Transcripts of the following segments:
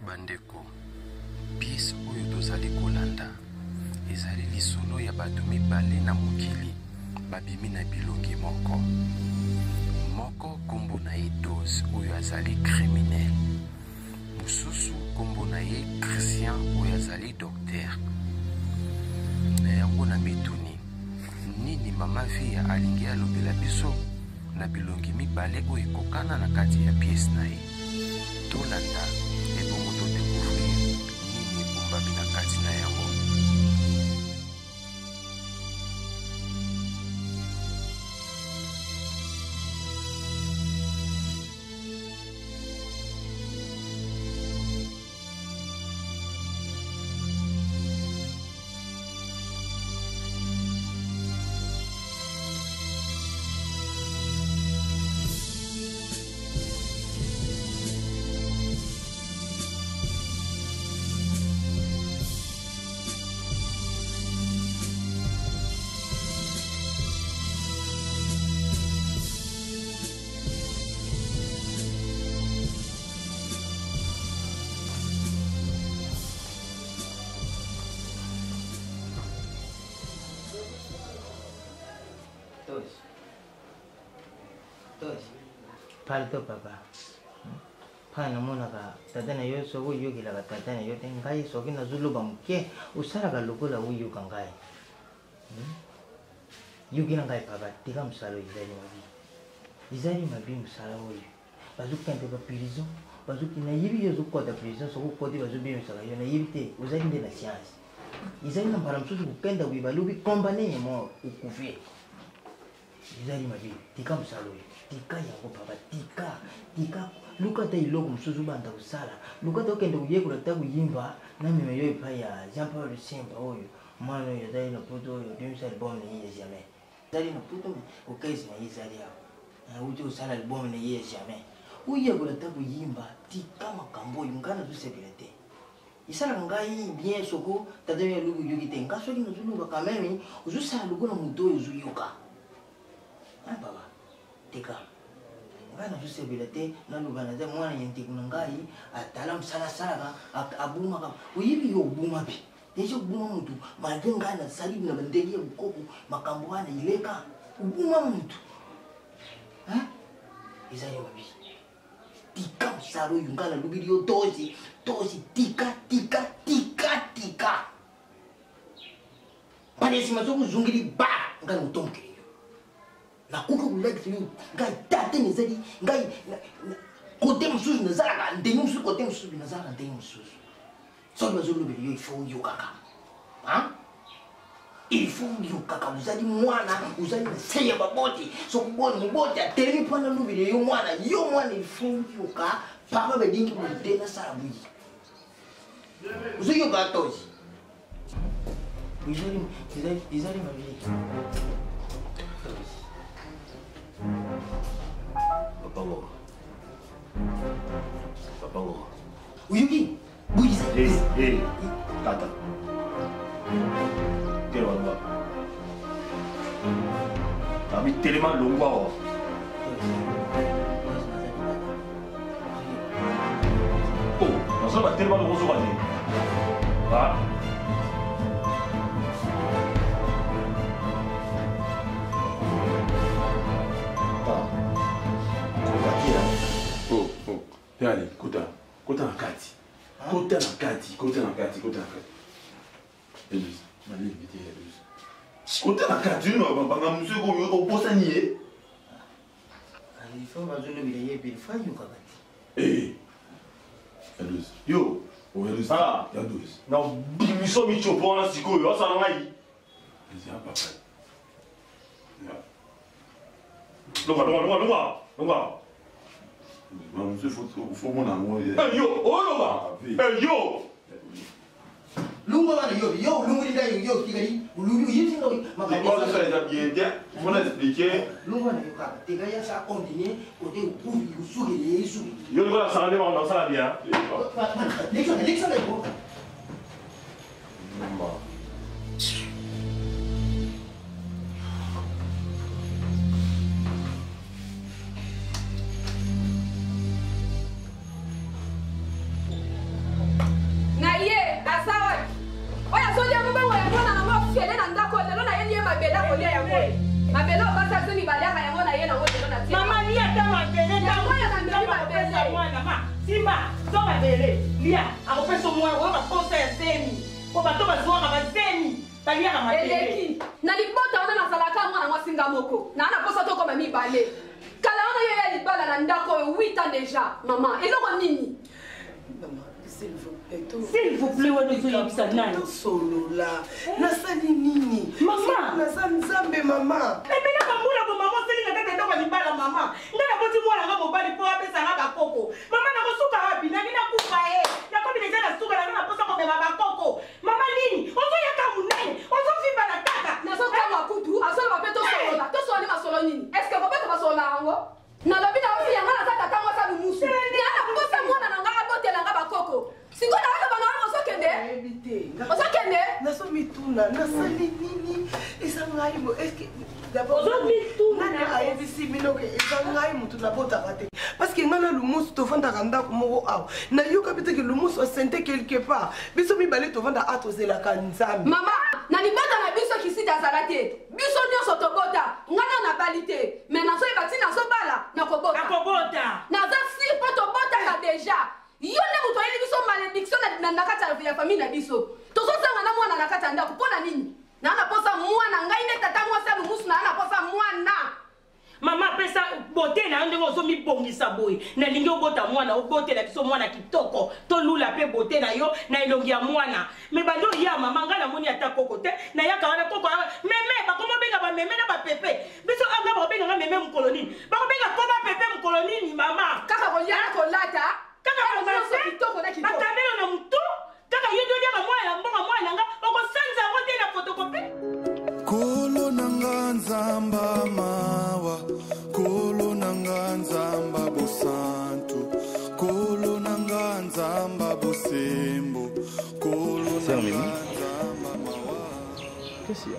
Bandeko, pièce oyo tozali kolanda ezali lisolo ya bato mibale na mokili babimi na bilongi moko. Moko kombo na ye Dose oyo azali criminel, mosusu kombo na ye Christian oyo azali docteur. Na yango na mituni nini mama Via alingi alobela biso na bilongi mibale oyo ekokana na kati ya pièce na ye. Tolanda ebongo todécouvrir nini ebombami na kati na yango. Parle to papa. Pana mona ka tatana yo so yo gila ka tatana yo tengai so kina zulu bamke usara ka lokola uyu kangai. Yugi nangai papa tika msalo izali mabi msala uyu. Bazuki kante ba prison, bazuki na yibi yo zuko da prison so ko di bazubi msala yo na yibi te uzali nde na science. Izali na para msusu kukenda wibalubi kombane yemo ukuvie. Izali mabi tika msalo uyu. Tika yango papa tika luka ta iloko msusu banda usala luka ta okende kuyekula ta kuyimba na meme yo ipa ya Jean Paul Simba oyo mwana yo dai na puto yo bimsa album ni ye jamais dai na puto me okaisi na izali yao ujo usala album ni ye jamais uyekula ta kuyimba tika makambo yungana zusebelete isala ngai bien soko ta de lugu yugite ngaso kino zuluba kamemi uzusala lugu na mudo uzuyuka papa tika ngana jusebelete na lubana za mwana yenti kunangai atala msala sala abuma ka uyibi yo buma bi dejo buma mutu majenga na salibu na bandeli ya bukoku makambo ana ileka ubuma mutu izayo mabi tika msalo yungana lubiri yo tozi tika pale simazoku zungiri ba ngana utomke na kuka kulagi ngai tate nezali ngai kote mususu nazala ndeni mususu kote mususu nazala ndeni mususu so bazolo beli il faut yo kaka il faut yo kaka uzali mwana uzali seya baboti so kuboni muboti ateli pana lubili yo mwana il faut yo ka papa bedingi mudena sarabuyi uzo yo gatozi izali mabili Papa ngo. Uyuki, buji sa. Tata. Tero wa. Kami terima longwa wa. Oh, nasa ba terima longwa so ba ni? Ha? Allez, kota na kati. Kota na kati. Elise, mali invité Elise. Kota na kati, no banga monsieur ko yo posa nié. Il faut pas jouer le billet puis il faut y aller. Eh. Elise. Yo, Elise. Ah, ya 12. non, biso mi chopo na sikoyo, asa na ngai. Elise ya papa. Longa. Monsieur faut mon amour. Eh yo, oh longa. Eh yo. Lungo bana yo lungo dinda yo tigari lungo yiti ngo On ça les a bien dit. Faut l'expliquer. lungo na yo ka tigaya sa continuer côté uvi usugire. Yo le voilà ça on dans ça bien. L'élection est bon. Simba, soma bele, lia, akopesa mwana wa makosa ya semi. Kwa bato bazwaka bazemi, balia kama eleki. Na libota ona na salaka mwana mwa singa moko. Na ana posa to koma mibale. Kala ona yo ya libala na ndako 8 ans déjà. Maman, eloko nini? Maman, s'il vous plaît. S'il vous plaît, on nous yebisa nani. Solo là. Nasali nini? Maman, nasali nzambe maman. Ebena kamula bo maman seli na tete to libala maman. Ngana boti mwana nga mobali po apesa nga bakoko. Maman na kosuka wapi? Na ngina kufa na kobi deja na suka na posa ko beba bakoko. Maman nini? Ozo ya kamunene. Ozo fimba na kaka. Na so kama kutu, aso ba peto solo. To so ni masolo nini? Est-ce que papa to masolo ngo? Na lobi na ofi yanga na tata kama sa lumusu. Ni ana posa mwana na nga botela nga bakoko. Singo na ka bana oso kende? Oso kende? Na so mituna, nasali nini? Esa ngai mo est-ce que d'abord ozo mituna na ayebisi bino ke esa ngai mutu na botaka te. Parce que ngana lumusu to vanda kanda moko aw. Na yoka biteke lumusu asente quelque part. Biso mi balé to vanda atozela kanzambe. Mama, na libota na biso kisita zalate. Biso nyonso tobota. Ngana na balite. Mais na so ebati na so bala na kobota. Akobota. Na za si po tobota na déjà. Yo ne muto yeli biso malédiction na nakata ya famille na biso. Tozo sanga na mwana nakata ndako pona nini? Na ana posa mwana ngai ne tata mwa sabu musu na ana posa mwana. Mama pesa bote na ndenge ozo mi bongisa boy. Na lingi obota mwana obote la biso mwana kitoko. To lula pe bote na yo na elongi ya mwana. Me bando ya mama ngala moni ata koko te. Na yaka wana koko meme ba komo benga ba meme na ba pepe. Biso anga ba benga meme mkolonini. Ba ko benga koba pepe mkolonini mama. Kaka ko ya ko lata. Kaka ko so kitoko na kitoko. Bakamelo na mtu. Kaka yedo ya mwana mbonga mwana nga oko sanza wote na fotokopi. Kolo nanga nzamba mawa, kolo nanga nzamba bosantu, kolo nanga nzamba bosembo, kolo nanga nzamba mawa. Qu'est-ce qu'il y a?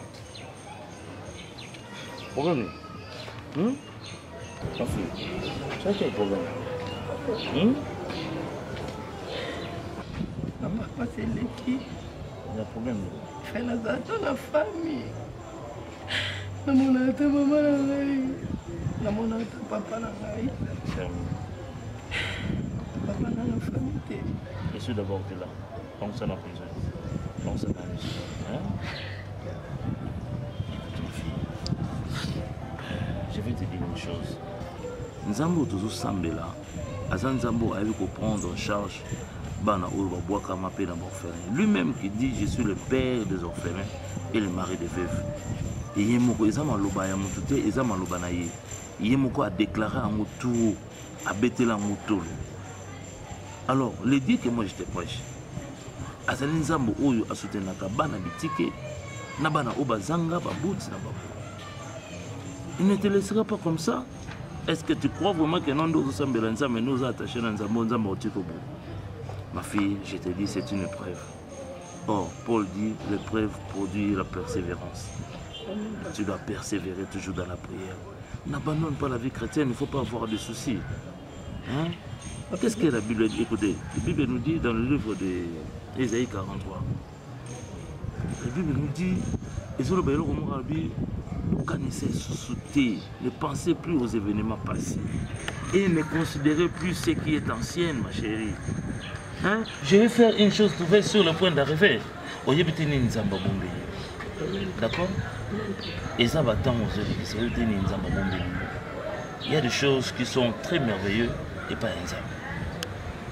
Problème? Ma fille, tu as quel problème? Maman, c'est l'équipe. Il y a un problème. Fais la dans la famille. Namona ta maman na ngai. Namona ta papa na ngai. Papa na la famille. Je suis d'abord là. Donc ça n'a pas besoin. Donc ça n'a pas besoin. Hein? Écoute ma fille. Je vais te dire une chose. Nzambo toujours sambela. Azan Nzambo a eu qu'on prendre en charge. Lui-même qui dit je suis le père des orphelins et le mari des veuves. Et Yemoko a déclaré en autour, a bêté la moto. Alors, le dit que moi j'étais proche. Azalin Zambo Oyo a soutenu la cabane bitike, Nabana Oba Zanga, Babouts, il ne te laissera pas comme ça. Est-ce que tu crois vraiment que non d'autres Sambelanza mais nous attachés dans Zambo Zambo Tikobo? Ma fille, je te dis, c'est une épreuve. Or, Paul dit, l'épreuve produit la persévérance. Tu dois persévérer toujours dans la prière. N'abandonne pas la vie chrétienne, il ne faut pas avoir de soucis. Hein? Qu'est-ce que la Bible dit? Écoutez, la Bible nous dit dans le livre d'Ésaïe 43. La Bible nous dit, ne pensez plus aux événements passés. et ne considérez plus ce qui est ancien, ma chérie. Hein? Je vais faire une chose, tu es sur le point d'arriver. D'accord? Et ça va tant aux autres. Il y a des choses qui sont très merveilleuses et pas exemple.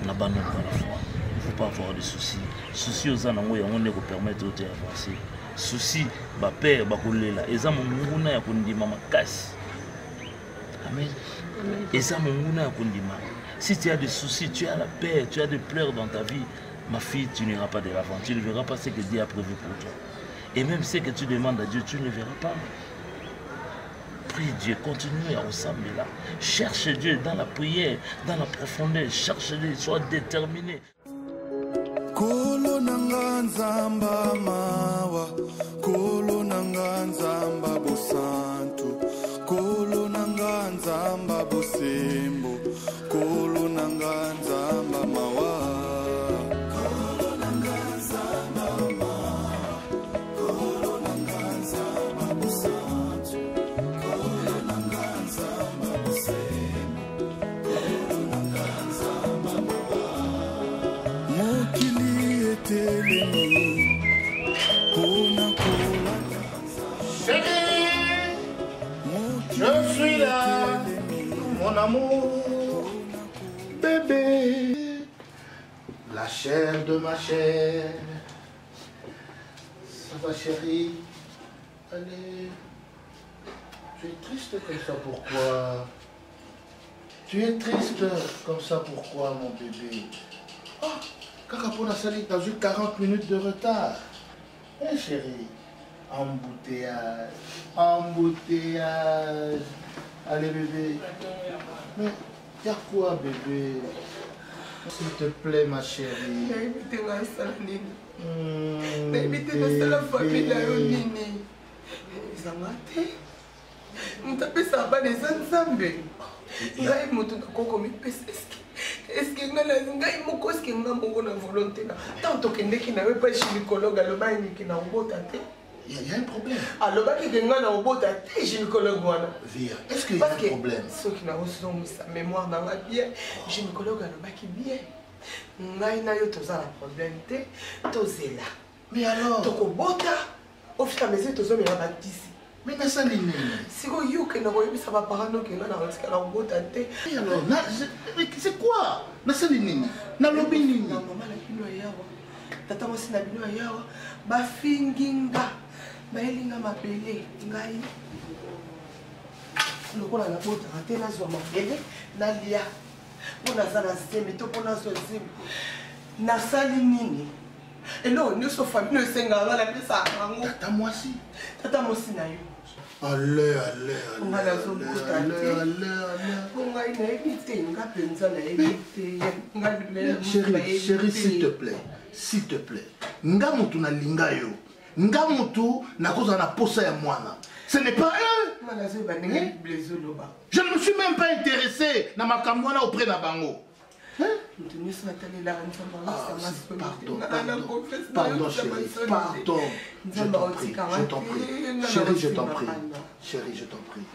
On n'abandonne pas la foi. Il ne faut pas avoir de soucis. Soucis aux gens, on ne permettre d'avancer. Soucis, ma père, ma collègue, et ça, mon mouna, il y a ma casse. Amen. Et ça, mon mouna, il y a. Si tu as des soucis, tu as la paix, tu as des pleurs dans ta vie, ma fille, tu n'iras pas de l'avant. Tu ne verras pas ce que Dieu a prévu pour toi. Et même ce que tu demandes à Dieu, tu ne le verras pas. Prie Dieu, continue à ressembler là. Cherche Dieu dans la prière, dans la profondeur. Cherche-le, sois déterminé. Kolo nanga nzamba mawa, kolo nanga nzamba bosantu, kolo nanga nzamba bosembo, kolo nanga nzamba mawa. Kolo nanga nzamba mawa, kolo nanga nzamba bosantu, kolo nanga nzamba bosembo, kolo nanga nzamba mawa. Mokili etelemi, kona kola. Chérie, je suis là, mon amour, bébé, la chair de ma chair. Ça va, chérie? Allez, tu es triste comme ça, pourquoi? Tu es triste comme ça, pourquoi, mon bébé? Oh, Kakapona Sali, t'as eu 40 minutes de retard. Eh, chérie, embouteillage, embouteillage. Allez, bébé. Mais, y a quoi, bébé? S'il te plaît, ma chérie. Est-ce que ngai moko est-ce que ngambo na volonté na tant que ndeki na we pas gynécologue aloba ni na obota te Il y a un problème. aloba ki nga na obota te gynécologue wana Via, est-ce qu'il y a un problème? Ce qui na reçu sa mémoire na nga bien gynécologue aloba ki bien ngai na yo toza la problème te tozela. Mais alors toko bota au fur et à mesure tozo mena batisi. Mais na sali nini? Siko yuke na koyebisa ba parano ke nga na kotika na obota te. Et alors, c'est quoi? Na sali nini? Na lobi nini? Na mama na bino yawa. Tata mosi na bino yawa ba finginga. Ba elinga mabele ngai. Lokola na bota te na zwa mabele na lia. Pona za na zeme to pona zo zeme. Na sali nini? Elo ni so famille no senga nga na pesa rango. Tata mosi. Tata mosi na yo. Allez. Chérie, s'il te plaît. Nga mutu na linga yo. Nga mutu na koza na posa ya mwana. Ce n'est pas eux. Je ne me suis même pas intéressé na makamwana auprès na bango. Pardon chérie, pardon. Je t'en prie. Chérie, je t'en prie. Chérie, je t'en prie.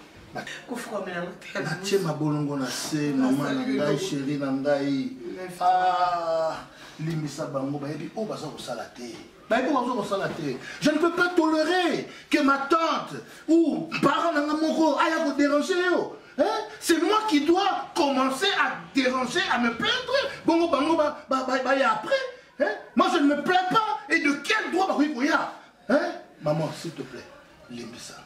Natie ma bolongo na se, maman na ngai, chérie na ngai. Ah, limisa bango bayebi o baza kosala te. Je ne peux pas tolérer que ma tante ou parent na moko aya ko déranger yo. Hein? C'est moi qui dois commencer à déranger, à me plaindre. Bongo bango y après. Hein? Moi je ne me plains pas. Et de quel droit hein? Maman, s'il te plaît, limbisa.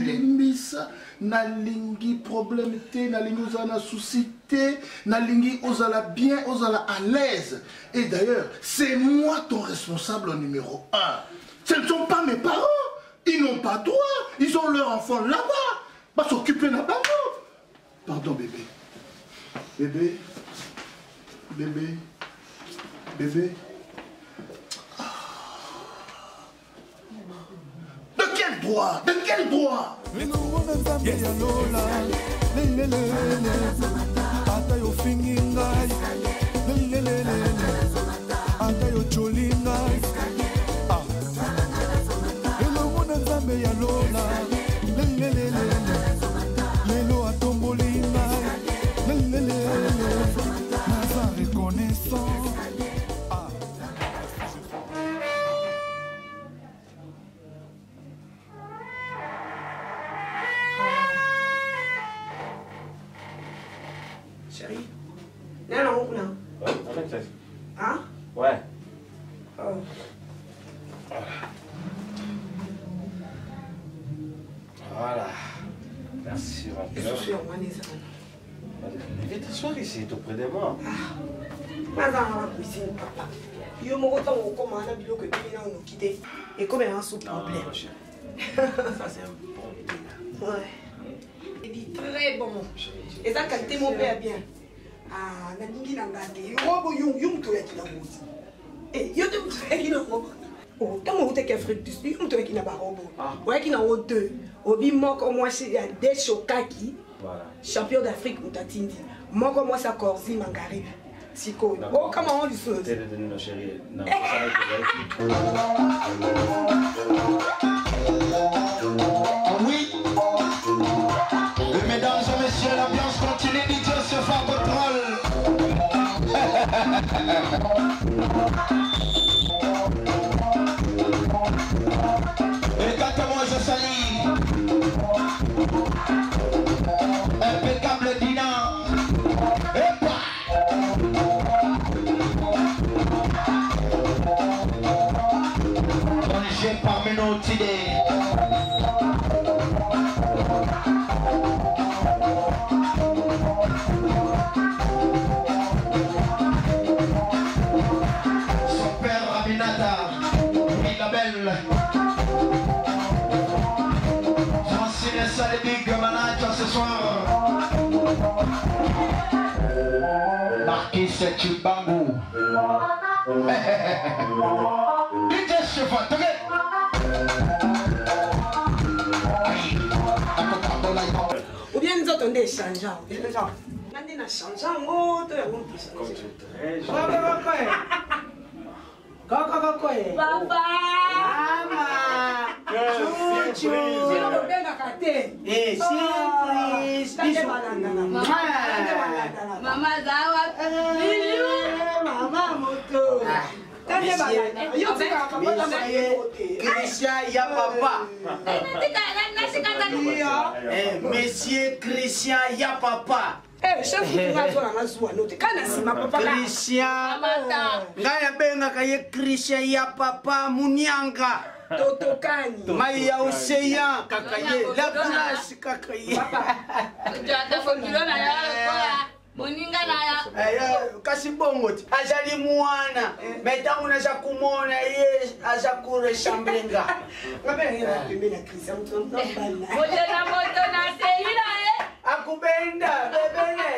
Limbisa. Nalingi problème te, nalingi ozala souci te, nalingi ozala bien, ozala à l'aise. Et d'ailleurs, c'est moi ton responsable numéro 1. Ce ne sont pas mes parents. Ils n'ont pas droit, ils ont leur enfant là-bas. Va s'occuper là-bas. Pardon, bébé. Bébé. De quel droit? De quel droit? chérie. Non, non, non. Ouais, avec ça. Hein? Ouais. Oh. Voilà. Merci, ma Et cœur. je suis en manée, ça. Viens t'asseoir ici, auprès de moi. Madame, cuisine, papa. Yo, mon temps, on commence à dire que tu nous quitter. Et comme il y a un sous-problème. Ça, c'est un bon délire. Ouais. Il dit très bon. Et ça, qualité, mon père, bien. Ah, Naningi Nangate. Robo Yung Yung to yaki na moti. Eh, yo te yaki na robo. Oh, tant on te qu'Afrique du Sud, on te yaki na ba robo. Ouais, qui na o deux. Obi moko moi c'est des Shokaki. Voilà. Champion d'Afrique ou Tatindi. Moko moi ça Corsi Mangari. Siko. Oh, comment on dit ça? C'est de nos chéris. Non, oui. Mesdames et messieurs, l'ambiance continue. DJ se fait contrôle. Et quand moi je salue, impeccable Dina. Et pas. J'ai parmi nos idées. Son père Rabinata, Belle. Francine Salébig, manager ce soir. Marquis Chibangou. DJ Chevron, ou bien nous autres on est changeants. Nandi na changeant ngo to ya ngompi changer. Kaka papa mama chuchu sino benga kate surprise biso Mama zawa. mama moto kande balana yo tika papa Christian ya papa. Monsieur Christian ya papa. chef tungazola ngazuwa note kana sima papa Christian ngaya benga kaye Christian ya papa munyanga totokani mai ya oseya kakaye la place kakaye Moninga na ya kasi bongoti azali mwana metangu na za kumona ye azakure shambrenga ngabe ngena pembeni ya Christian mtonto moto na selina akubenda bebene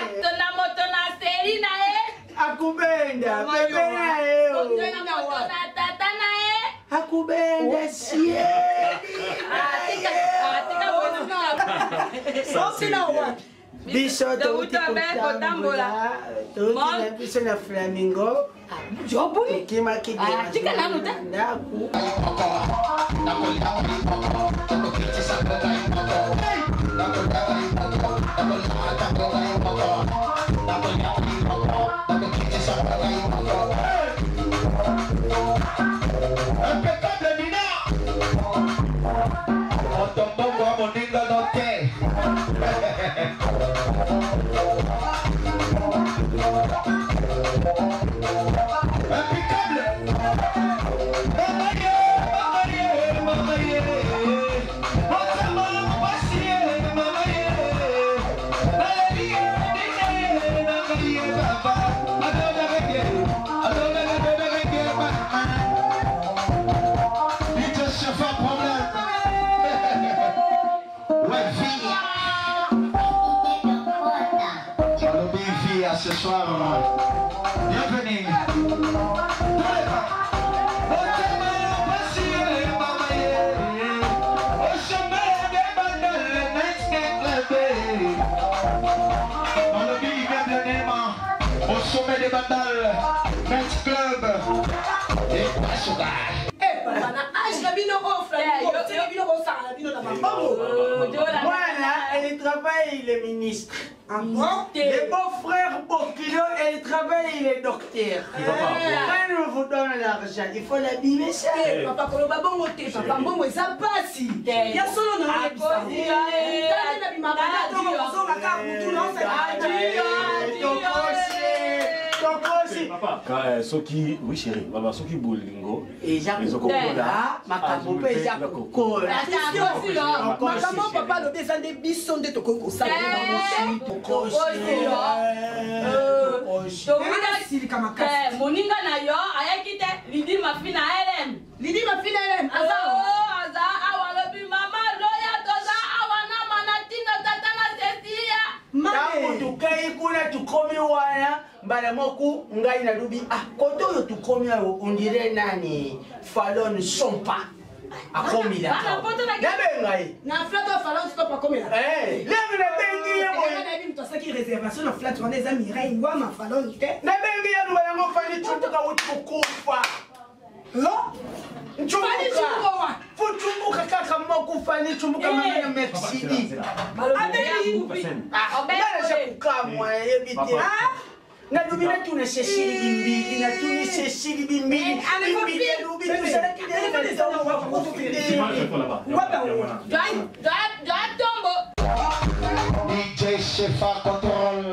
moto na selina akubenda bebene moto na tata na akubenda sie sina wapi biso touti kutambola touti biso na flamingo jobuni kima kidema tika nanu ta ndaku impeccable Nina otombongo moninga note ce soir, bienvenue. Dans le pays bienvenue, au sommet des Bandal, Men's Club et Pasoda. Voilà, elle travaille, le ministre. Les beaux-frères Bokilo, elle travaille, les docteurs. Quand on vous donne l'argent, il faut l'abîmer ça. Papa, quand on va bon côté, papa, bon, mais ça passe. Il y a solo dans la papa. Soki, oui chérie, voilà, soki bolingo. Et Jacopola, Makambo, Jacopola. Makambo, papa, le descend des bissons de Toko. Ça moninga na yo ayaki te lidi mafina LM. Lidi mafina LM. Aza awa lobi mama loya toza awa na manatina tata na sesia. Tangu tukai kuna tukomi wana mbala moku ngai na lubi koto yo tukomi ayo ondire nani Fallon Sompa. Akomila. Nabe ngai. Na flat of Fallon Sompa komila. Lebe na bengi ya boy. Na bi mtosa ki réservation na flat wana za Mirai ngwa ma Fallon te. Na bengi ya nubala ngo fani chutuka utukufa. Chumuka. Fuchumuka kaka moku fani chumuka mwana Mercedes. Abeli. Bana shakukamwa yebiti. Na dubina tuna Cecile Bimbili na tuni Cecile Bimbili. Bimbili dubi tu sana kidele na tawa wa kufide. Wapa wa. Dai tombo. DJ Shefa control.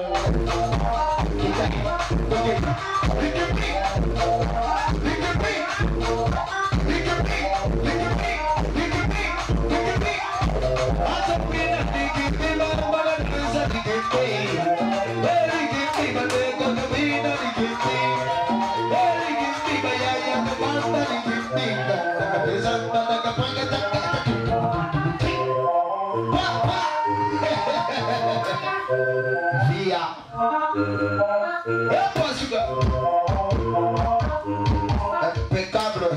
Via. Impeccable.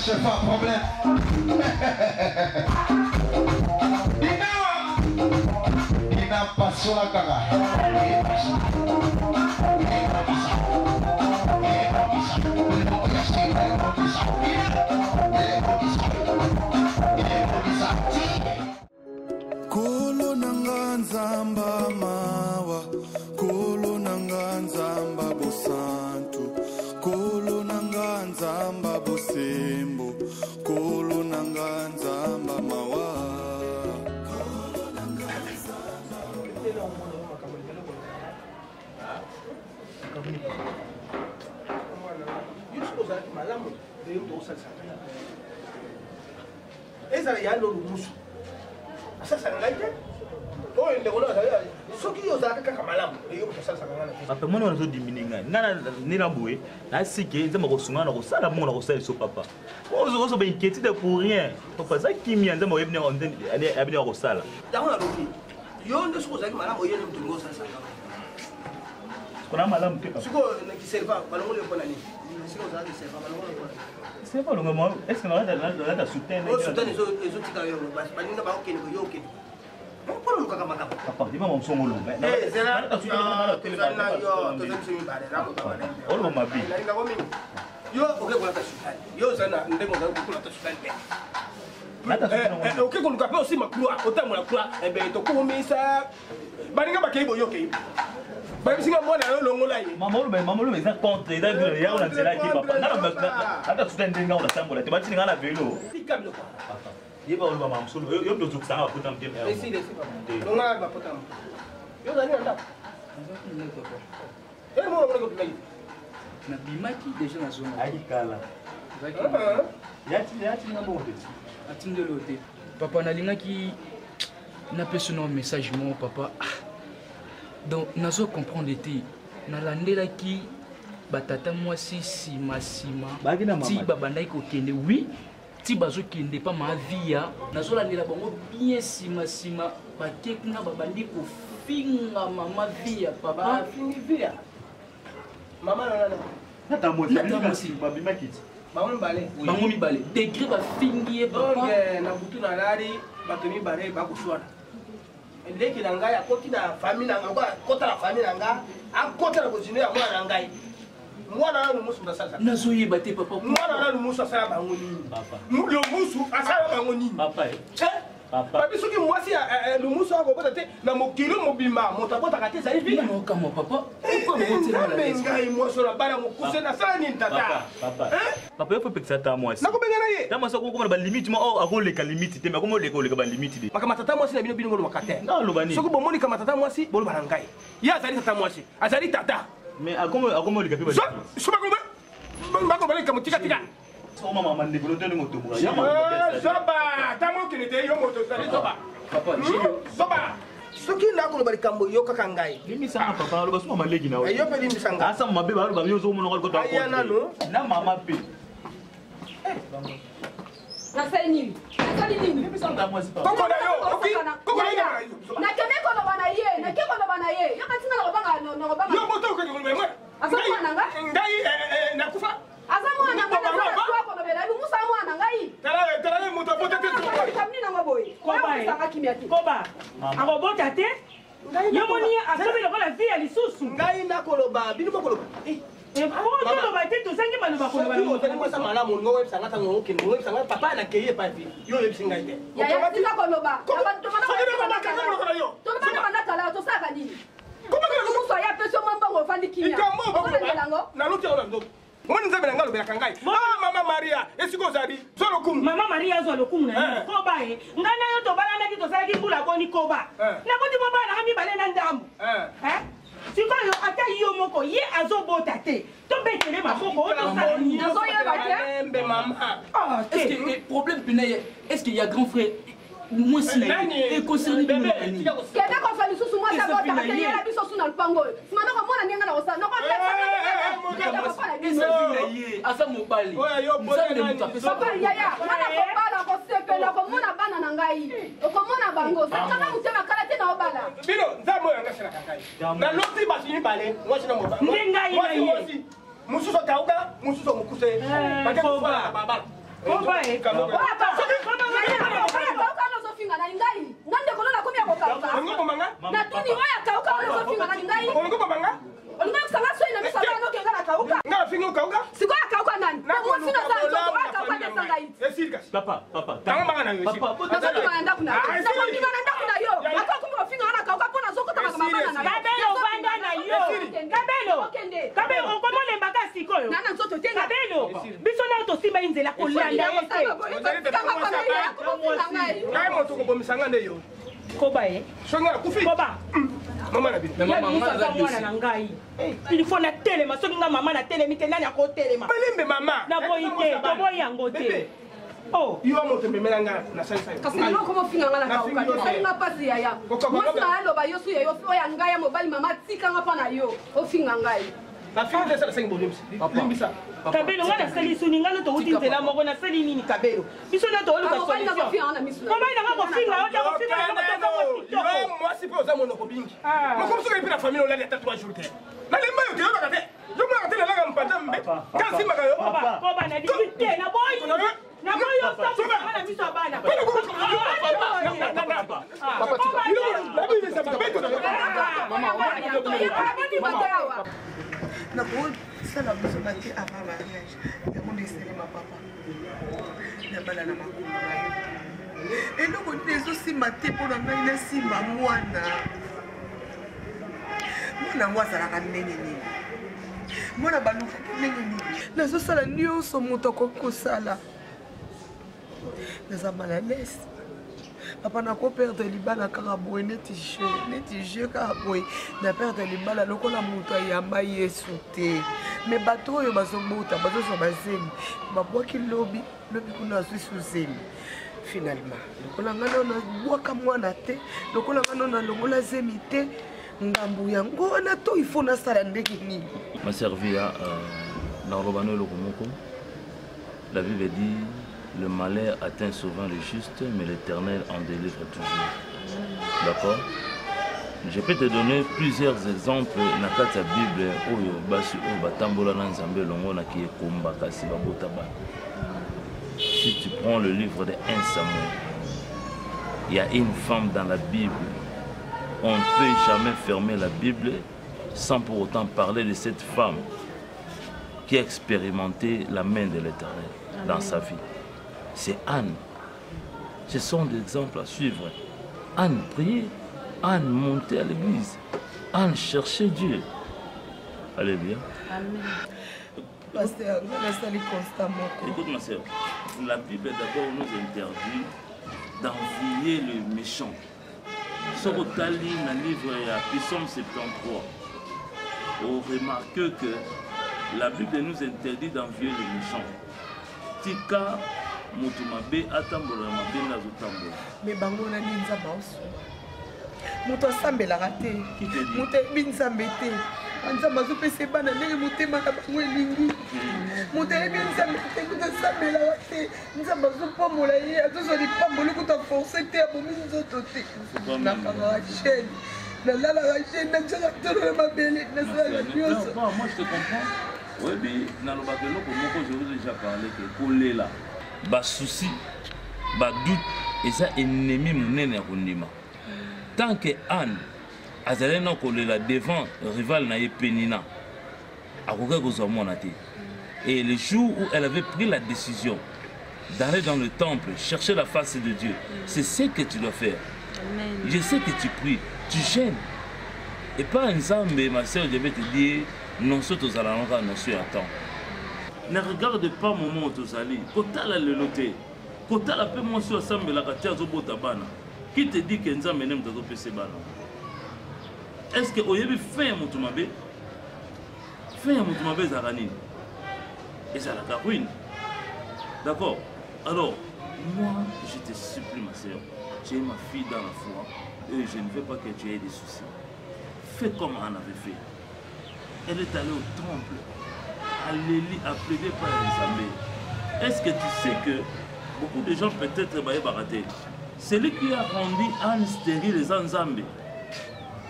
Je fais un problème. Il n'a pas sur la cara. Kolo nanga nzamba mawa, kolo nanga nzamba bosantu, kolo nanga nzamba bosembo, kolo nanga nzamba mawa. Eza ya lo lumusu. Sasa ngaite? Oyo ndeko na soki yo zaka kaka malamu. Yo sasa ngana. Papa mwana wana zo dimininga. Ngana nina boye. Na sike nzama ko sunga na ko sala mona ko sala so papa. Ozo ba inquiétude pour rien. Papa za kimia nzama yebne on den abine ko sala. Dawa roki. Yo ndo siko zaki malamu yele mtungo sasa. Kuna malamu pika. Siko na kiserva balongo le pona ni. Siko zaki serva balongo le pona. C'est pas le moment. Est-ce que on a soutien? On soutient les autres tika yo. Balinga ba okene ko yo okene. Pour le kaka makapa. Papa, dis-moi mon son ngolo. Eh, c'est là. Tu as yo, tu as mis bare na ko ba. Olo mabi. Linga ko mingi. Yo oke ko ta soutien. Yo sana ndeko za ko ta soutien. Oke ko luka pe aussi makua, otamu la kua. Eh ben to ko misa. Balinga ba keibo yo keibo. Ba bisinga mwana yo longola yi. Mama lo eza contre, eza que ya on a tela ki papa. Nada soutien ndenga on a sambola. Te batini ngala velo. Tikablo ko. Yeba olo mama msolo. Yo ndo zuksa ba puta mtem. Laissez papa. Longa ba puta. Yo zani anda. Eh mo ngolo ko play. Na bimaki déjà na zone. Ayi kala. Yati na bonde. Atinde lote. Papa nalingaki na personne message mon papa. Donc nazo comprendre te nalandela ki batata mwasi sima ti babandai ko kende oui ti bazo kende pa ma via nazo landela bango bien sima bake kuna babandi ko finga mama via papa fingi via mama nata mwasi babima kiti bango mibale degré ba fingi papa na butu na lari bato mibale ba kushwana ndeki na ngai akoti na famille na ngai akota na famille na ngai akota na bozine ya mwana ngai mwana na musu ndasala nazo yeba te papa mwana na musu asala bango nini papa lo musu asala bango nini papa papa bisoki mwasi lo musu akobota te na mokilo mobimba moto abota ka te zali vile mo kama papa ngai mwaso na bana mokuse na sala nini tata papa yo pekisa ta mwasi nakobengana ye ta mwasi ko ba limite mo akoleka limite te mais ko oleka ba limite de makama tata mwasi na bino bino ngolo makate ngaloba nini soko bomoni kama tata mwasi bolo bana ngai ya azali tata mwasi azali tata mais akomo oleka pe ba so bako bale kama tika tika so mama mande bolo te ngoto buka ya soba tamo kinete yo moto zali soba papa soba soki nakoloba likambo yo kaka ngai limisanga papa aloba soma malegi na yo mpe limisanga asa mabe baloba yo zo mona ko to aya nano na mama pe nasali nini nasali nini koko na yo oki koko na yo nakende koloba na ye nake koloba na ye yo katinga nakobanga yo moto okende koloba mwe asa mwana nga ngai nakufa asa mwana nga nakwa kolobela ibu musa mwana ngai tala moto bote te kamni na ngoboy koba akobota te yo moni asomi lokola vi ya lisusu ngai nakoloba bino bakoloba okoloba te tozangi maloba koloba malamu ngo websanga tango okende ngo websanga papa na keye pa vi yo yebisi ngai te ya tika koloba yo tolobana banakala tosaka nini muso ya peso mambongo ofandi kimia naluti ona ndo moni nzambe na ngalo belaka ngai mama maria esiko ozali zwa lokumu mama maria azwa lokumu na nini koba ye ngai na yo tobalanaki tozalaki mbula boni koba nakoti mobalaka mibale na ndambo sikoyo ata yo moko ye azobota te tobetele maboko nazoyeba te mama est-ce que problème pinaye est-ce qu'il y a grand frère moi si et concerné bébé kende kofa lisusu mwasi abotaka te yela biso su na lupango oyo sima nokomona ndenge na kosala asa mobali yaya ngana kobala kosepela komona bana na ngai okomona bango sakana motema kala te na obala bino nzambe oyo angaselaka ngai naloti bato mibale mwasi na mobali nde ngai na ye mosusu akauka mosusu amokuse babala natuni oyo akauka oyo ozofingana ni ngai olingai kusanga soi na miso abana okenga na kauka sikoyo akauka nani mosino aza nzoto oyo akauka ndesanga iti nazokima na ndako na yo nakondima na ndako na yo akokumi kofingana na kauka mpo nazokotaka mabana na kabelo ovanda na yo kabelo okomolembaka sikoyo nana nzoto te kabelo biso nayo tosimba inzela kolanda ye ngai moto kobomisanga nde yo koba ye songa kufi koba mama na bino mwana na ngai il faut na telema soki nga mama na telemi te nani akotelema balembe mama na boyi te toboyi yango te yo moto memela nga na salisa kasi nanga okomofinganga na kauka tosalinga mpasi yaya mwasi na yaloba yo su yayo oya ngai ya mobali mama tikanga mpa na yo ofinga ngai kabelo nga nasali suni nga no touti nzela moko nasali nini kabelo biso na tooluka mobali nanga kofinga mwasi mpe oza monoko bingi mokomosoka epe na famille olali ata 3 jours te nalemba yo te yobaka te yomonaka te nalanga mpanda mbe ngasimbaka yo koba na liki te naboyi naboyi osanga na miso ya bana nakosala bosona te avant mariage yango ndeselema papa na bana na makolo na yo eloko nde ezosimba te mpo na ngai nasimba mwana yango azalaka ndenge nini mwana balukaki ndenge nini nazosala nyonso moto akoki kosala naza malalese papa nakoperdre libala kaka boye neti je kaka boye na perdre libala lokola moto ayamba yesu te me bato oyo bazobota bazozwa bazemi babwaki lobi kuna azwi suzemi finalement lokola nga nao nabwaka mwana te lokola nga nao nalongola zemi te ngambu yango wana to ifo nasala ndenge nini maservia narobano eloko moko la bible dit le malheur atteint souvent le juste, mais l'Éternel en délivre toujours. D'accord? Je peux te donner plusieurs exemples dans la Bible où batambola na nzambe longo na ki ekomba kasi babota ba. Si tu prends le livre de 1 Samuel, il y a une femme dans la Bible. On ne peut jamais fermer la Bible sans pour autant parler de cette femme qui a expérimenté la main de l'Éternel dans sa vie. C'est Anne. Ce sont des exemples à suivre. Anne priait, Anne montait à l'église, Anne cherchait Dieu. Allez bien. Amen. Pasteur, je vais constamment. Écoute ma soeur, la Bible d'abord nous interdit d'envier le méchant. Ce que tu as lu dans le livre de Psaume 73, on remarque que la Bible nous interdit d'envier le méchant. Tika mutumabe atambola mabe na zotambola. Mais bango na ninza baosu. Muto asambelaka te. Muto ebi nzambe te. Nzambe azopesa bana ndenge motema na bango elingi. Muto ebi nzambe te kuta asambelaka te. Nzambe azopambola ye azozwa lipamboli kuta force te abomi nzoto te. Nakaka chaîne. Nalalaka chaîne nanzaka tolo na mabele nasalaka nyonso. Moi je te comprends. Oui, mais dans le bateau, je vous ai déjà parlé que Kolela, bas souci, bas doute, et ça ennemi mon à Kondima. Tant que Anne, Azalena Kolela devant rival naïe Penina, à et le jour où elle avait pris la décision d'aller dans le temple, chercher la face de Dieu, c'est ce que tu dois faire. Amen. Je sais que tu pries, tu gênes. Et pas un Zambé, ma soeur, je vais te dire. Non, ce que tu as non, c'est attends. Ne regarde pas mon moment où tu as allé. Quand tu as le noté, quand tu as la paix, moi, sur la catière de Botabana, qui te dit que nous avons mené dans PC Bana? Est-ce que vous avez fait un moutoumabé? Fait un moutoumabé Zarani. Et ça la ruine. D'accord? Alors, moi, je te supplie, ma soeur, tu es ma fille dans la foi et je ne veux pas que tu aies des soucis. Fais comme Anne avait fait. Elle est allée au temple, à plaider par les. Est-ce que tu sais que beaucoup de gens peut-être baraté? Celui qui a rendu Anne stérile les Anzambé.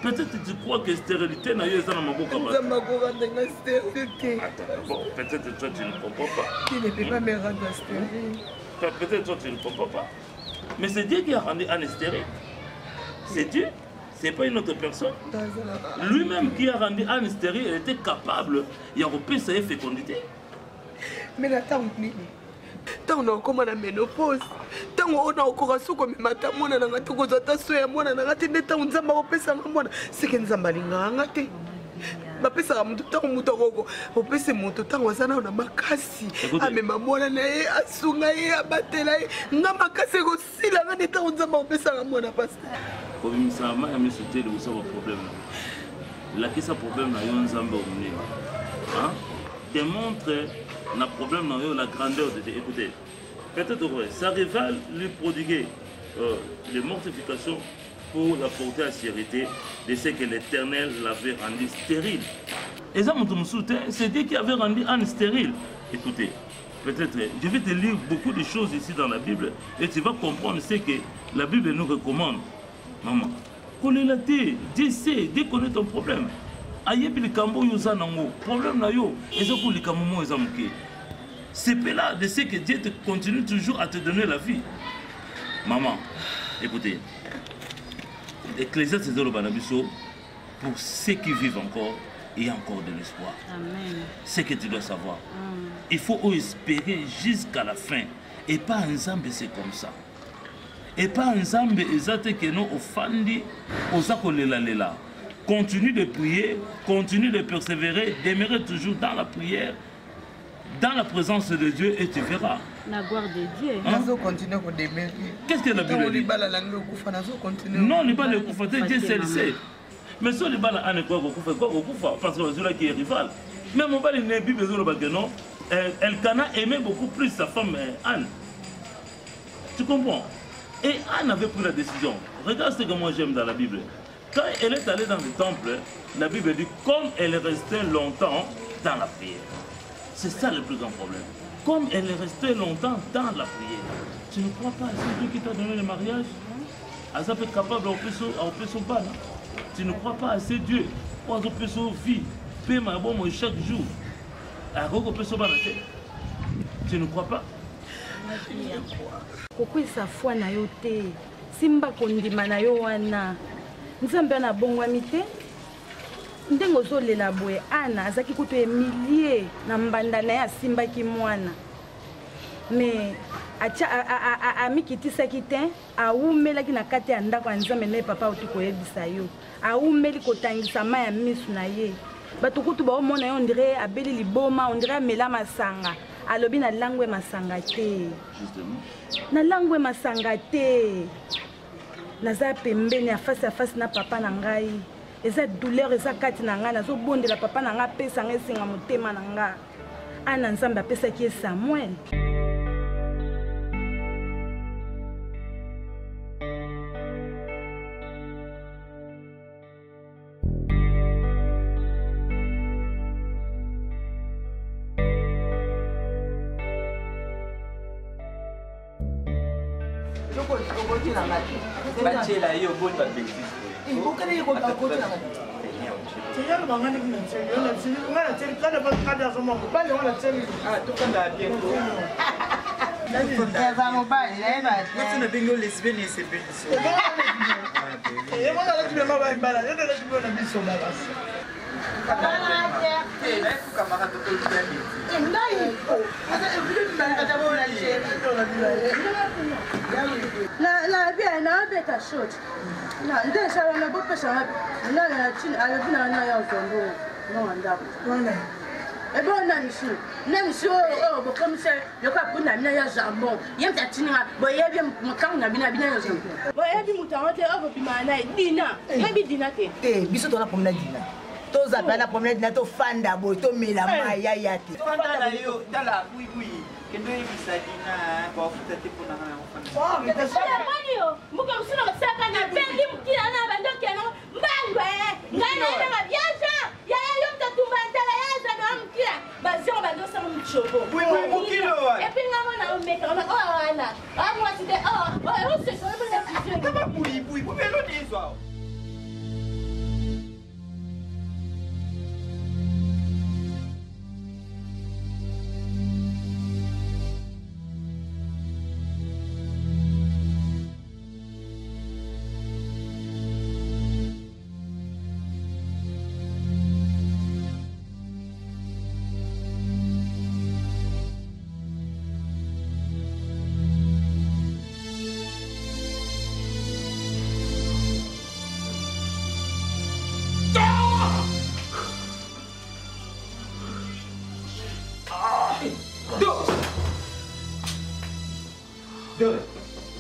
Peut-être tu crois que stérilité n'a eu dans ma bouche. Bon, peut-être toi tu ne comprends pas. Tu ne peux pas me rendre stérile. Peut-être toi tu ne comprends pas. Mais c'est Dieu qui a rendu Anne stérile. C'est Dieu. Ce n'est pas une autre personne. Lui-même qui a rendu Anne stérile, elle était capable de repérer sa fécondité. Mais la temps tant on a comme la ménopause, tant on a encore su comme matin, mon a tout cause à soya, mon a raté des temps, on zamba repérer sa maman, c'est qu'un zambalinga a raté. Ma pesa à mon temps, mon torogo, au PC mon temps, on a un makasi, à mes mamans, à Sungaye, à Batelaï, n'a makasi aussi, la raté temps, on zamba repérer sa maman à passer. Comme ça m'a mis ce tel ou ça va problème. La question problème n'a yon zamba au monde. Hein? Démontre le problème n'a la grandeur de écouter. Peut-être vrai, sa rival lui prodiguait les mortifications pour la porter à sécurité de ce que l'Éternel l'avait rendu stérile. Et ça, c'est Dieu qui avait rendu Anne stérile. Écoutez, peut-être, je vais te lire beaucoup de choses ici dans la Bible et tu vas comprendre ce que la Bible nous recommande. Maman, connais-la-t-il, Dieu sait, Dieu connaît ton problème. Ayebi le cambo yoza nango, problème na yo, ezoko le kamomo ezamuke. C'est là de ce que Dieu te continue toujours à te donner la vie. Maman, écoutez, Ecclésiaste c'est le banabiso, pour ceux qui vivent encore, il y a encore de l'espoir. Amen. C'est ce que tu dois savoir. Il faut espérer jusqu'à la fin. Et pas un Zambé, c'est comme ça. Et pas un Zambé, exact que nous offendons aux akolela. Continue de prier, continue de persévérer, demeurer toujours dans la prière, dans la présence de Dieu et tu verras. La gloire de Dieu. Qu'est-ce que la Bible dit? Non, il ne pas le koufa, Dieu sait. Mais si on ne pas le koufa, parce que c'est là qui est rival. Mais mon père n'est plus besoin de non. Elkana aimait beaucoup plus sa femme Anne. Tu comprends? Et Anne avait pris la décision. Regarde ce que moi j'aime dans la Bible. Quand elle est allée dans le temple, la Bible dit comme elle est restée longtemps dans la prière. C'est ça le plus grand problème. Comme elle est restée longtemps dans la prière. Tu ne crois pas à celui qui t'a donné le mariage? À ça peut être capable de son ban. Tu ne crois pas à ce Dieu pour faire son vie. Paie ma bonne chaque jour. Tu ne crois pas? Pourquoi sa foi na yo te? Simba kondima na yo wana. Nzambe na bongwami te. Ndengo ozolela boye Ana azaki kutu emilie na mbanda na ya simba ki mwana. Mais amikitisaki te awumelaki na kati ya ndako ya Nzambe na papa oti koyebisa yo. Awumeli kotangisa ma ya misu na ye. bato kutu baomona ye ondire abeli liboma ondire amela masanga alobi na langwe masanga te na langwe masanga te naza pembeni ya face na papa na ngai eza douleur eza kati na ngai nazobondela papa na ngai apesa ngai esenga motema na ngai ana nzambe apesaki ye Samuel. Bachela hiyo boni ba bexis. Ukani yuko bakoti na ngani. Tiyalo mangani kuna tseli. Yona tseli ngana tseli kana ba kada somo. Bale wana tseli. Ah tukanda bien ko. Eza mobile leba. Kutsina bingo lesbienne c'est bien ça. Eh mwana la tibema ba mbala. Yona la tibema na biso ba basi. La bien na beta short. Na ndio sawa na bope sawa. Na chini alivuna na ya uzombo. No ndapo. Wana. Ebo na misu. Na misu o bo comme ça, yo ka kuna na ya jambon. Yem ta tininga bo yebi makamu na bina ya jambon. Bo yebi mutawote o bo bimana dina. Yebi dina te. Biso to na pomna dina. Toza bana pomna dina to fanda bo to mela maya ya te. Fanda na yo dala oui. Kendo ibisa dina ba futa te pona na ofana. Oh, mais ça mani yo. Muko msuna masaka na bendi mkila na bandoki na mbangwe. Ngana na biaja. Ya yo mtatumba ndala ya za na mkila. Bazio bandosa mchobo. Oui, mukilo wa. Et puis ngamo na umeka na wana. Amu aside se so na fusion. Kama bui. Belo dizwa.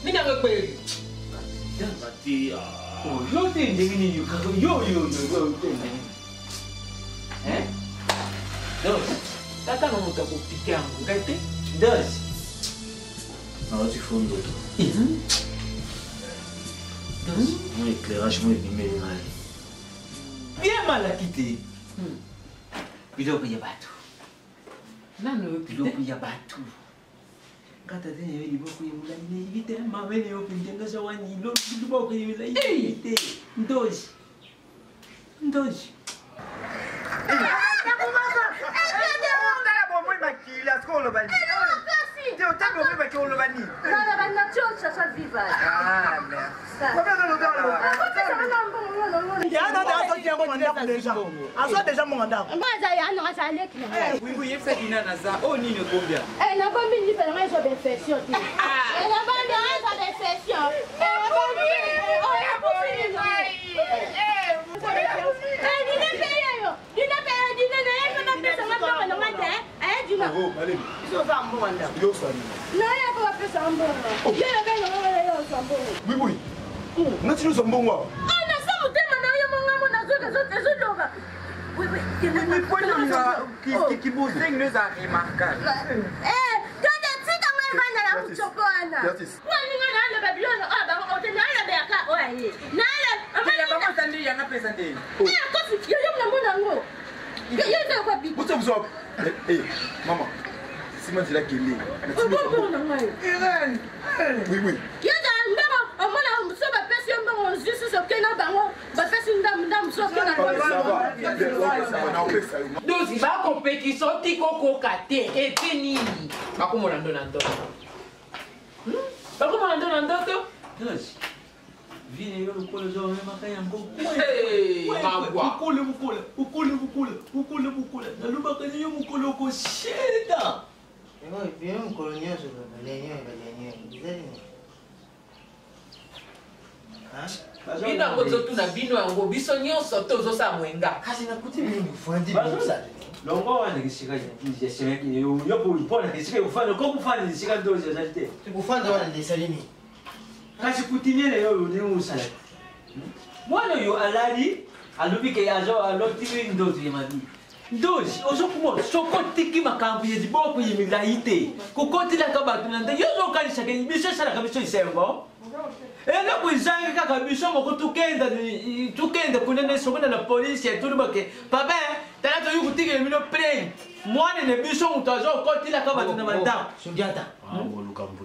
Ninga kweli. Mati Yo te ndengini yo kako yo. Dos. Tata no muta kupika yangu gaite. Dos. Non, tu fais un autre. Mon éclairage, moi, il met mal. Bien mal à quitter. Biloko ya batu. Nano Biloko ya batu. Kata tena yo liboko ya mulai na ibite mamene yo pintenga sawani lo liboko ya mulai ibite. Ndoji. Oui. Nati nous sommes bons. Qui bouge nous a remarqué. Maman, si moi je l'ai qu'il est. Oui. Dosi ba compétition ti koko kate et nini. Ba ko mona ndo na ndo. Ba ko mona ndo na ndo to? Dosi. Vini yo ko zo me makaya ngo. Magwa. Ukule. Na luba ka yo mukolo ko sheda. Yo mukolo nyoso ba lenyo. bino yango tozotuna bino yango biso nyonso tozosala mwenga kasi nakuti bino bifandi longo wana kisika mpona kisika kufanda ko kufanda kisika ndozi ezali te kufanda wana ndesali nini kasi kutinele yo ndenge osala mwana oyo alali alobi ke alotili ndozi ya mabi ndozi ozokumona sokotiki makambo ya liboko ya milayi te kokotilaka bato na nde yo ozokanisa ke biso esalaka biso esengo eloko ezangi kaka biso moko tukende kunene sokona na polisi yatulubake papa tala toyi kutikela bino plainte mwana ne biso moto azokotilaka bato na bandako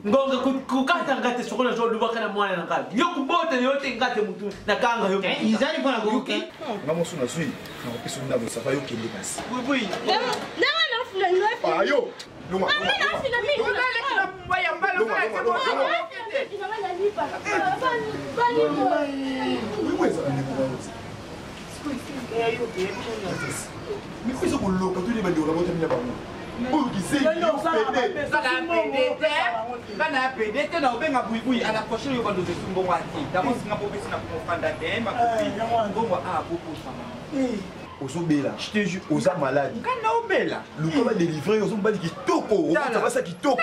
ngonga kukata ngate sokona azolubaka na mwana na ngati yo kubota yo te ngate mutu na kanga yo izali mpona koke ngamosu nazwi nakopesa ndabo sapa yokende kasi ayo lunga mikoiso koloka tuli bandeko nabotamina bango oyo bana ya pede te na obenga buibui ala prochaine yo bandoze sumbongo ati damo singa popesi na kofanda te makopi bongo bopusama ozobela je te jure oza malade kana obela luka badélivre ozomobali kitoko okobasa kitoko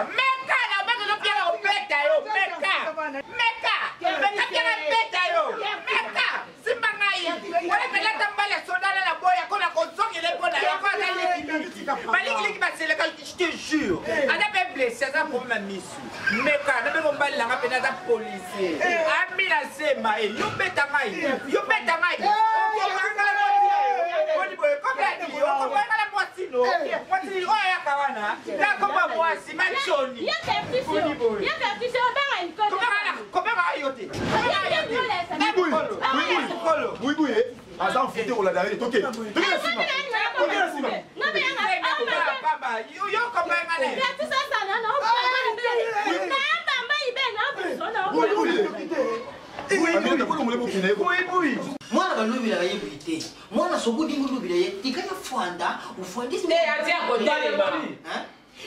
meka na obeka zopiaka kopeta yo meka piaka peta yo meka simba ngai wala pelata mbala sodala na boya kona kozongele mpona yo balingiliki baseleka je te jure aza mpe blessé aza problème ya misu meka nabe mombalelanga mpe naza policier amina sema yo beta ngai okoboyangala mwasino mwasini oyo ayaka wana nakomba mwasi machoni kobanga yo te buibui aza mfute koladare toke nsima yo koboyangala mwana balobelaka ye boyi te mwana sokodingi olobela ye tikaya fwanda ofwandisi atia kotelema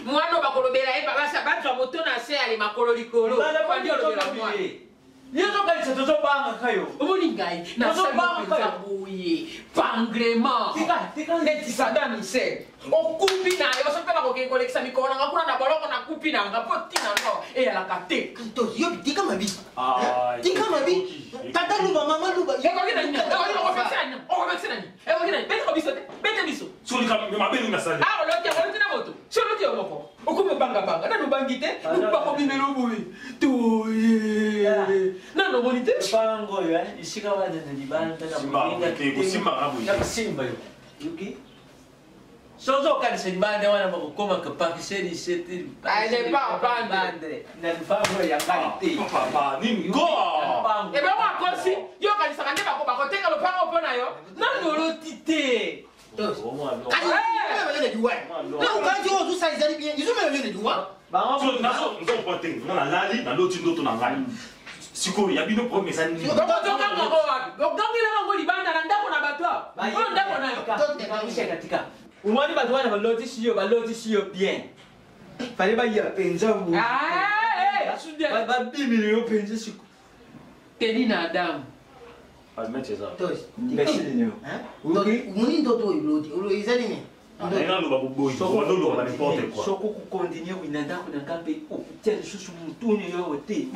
mwana bakolobela ye bazwa moto na se ale makolo likolo fandi olobela mwana yozokalisa tozobangaka yo omoni ngai nasaliopenza boye pangrement neti Saddam Hussein okupi na yo so mpe bakokei kolekisa mikolo nanga kuna na boloko nakupi nanga mpo ntina ngo eyalaka te yo tika mabi tata luba mama luba beteko biso te bete biso oloti na moto si oloti yo moko okumi obangabanga nano obangi te bakobimela oboye toye nano omoni te pango oyo esika wadana libanda simba yo yoki sozokanisa libanda wana bakokomaka pakiserisete nalipango yangai te ebewakosi yokanisaka nde bakotenga lopango mpo na yo nano oloti te nalali naloti ndoto na ngai sikoyo ya bino promesa niniodongilango libanda na ndako na bato oyo ndako nayo umwani bato wana balotisi yo bien fale bayiya mpenza babimile yo mpenza siko teni na adamu moni ndoto oyo ezali nini soko kukontinue wina ndako na ngambe otia lisusu mutuni yoyo te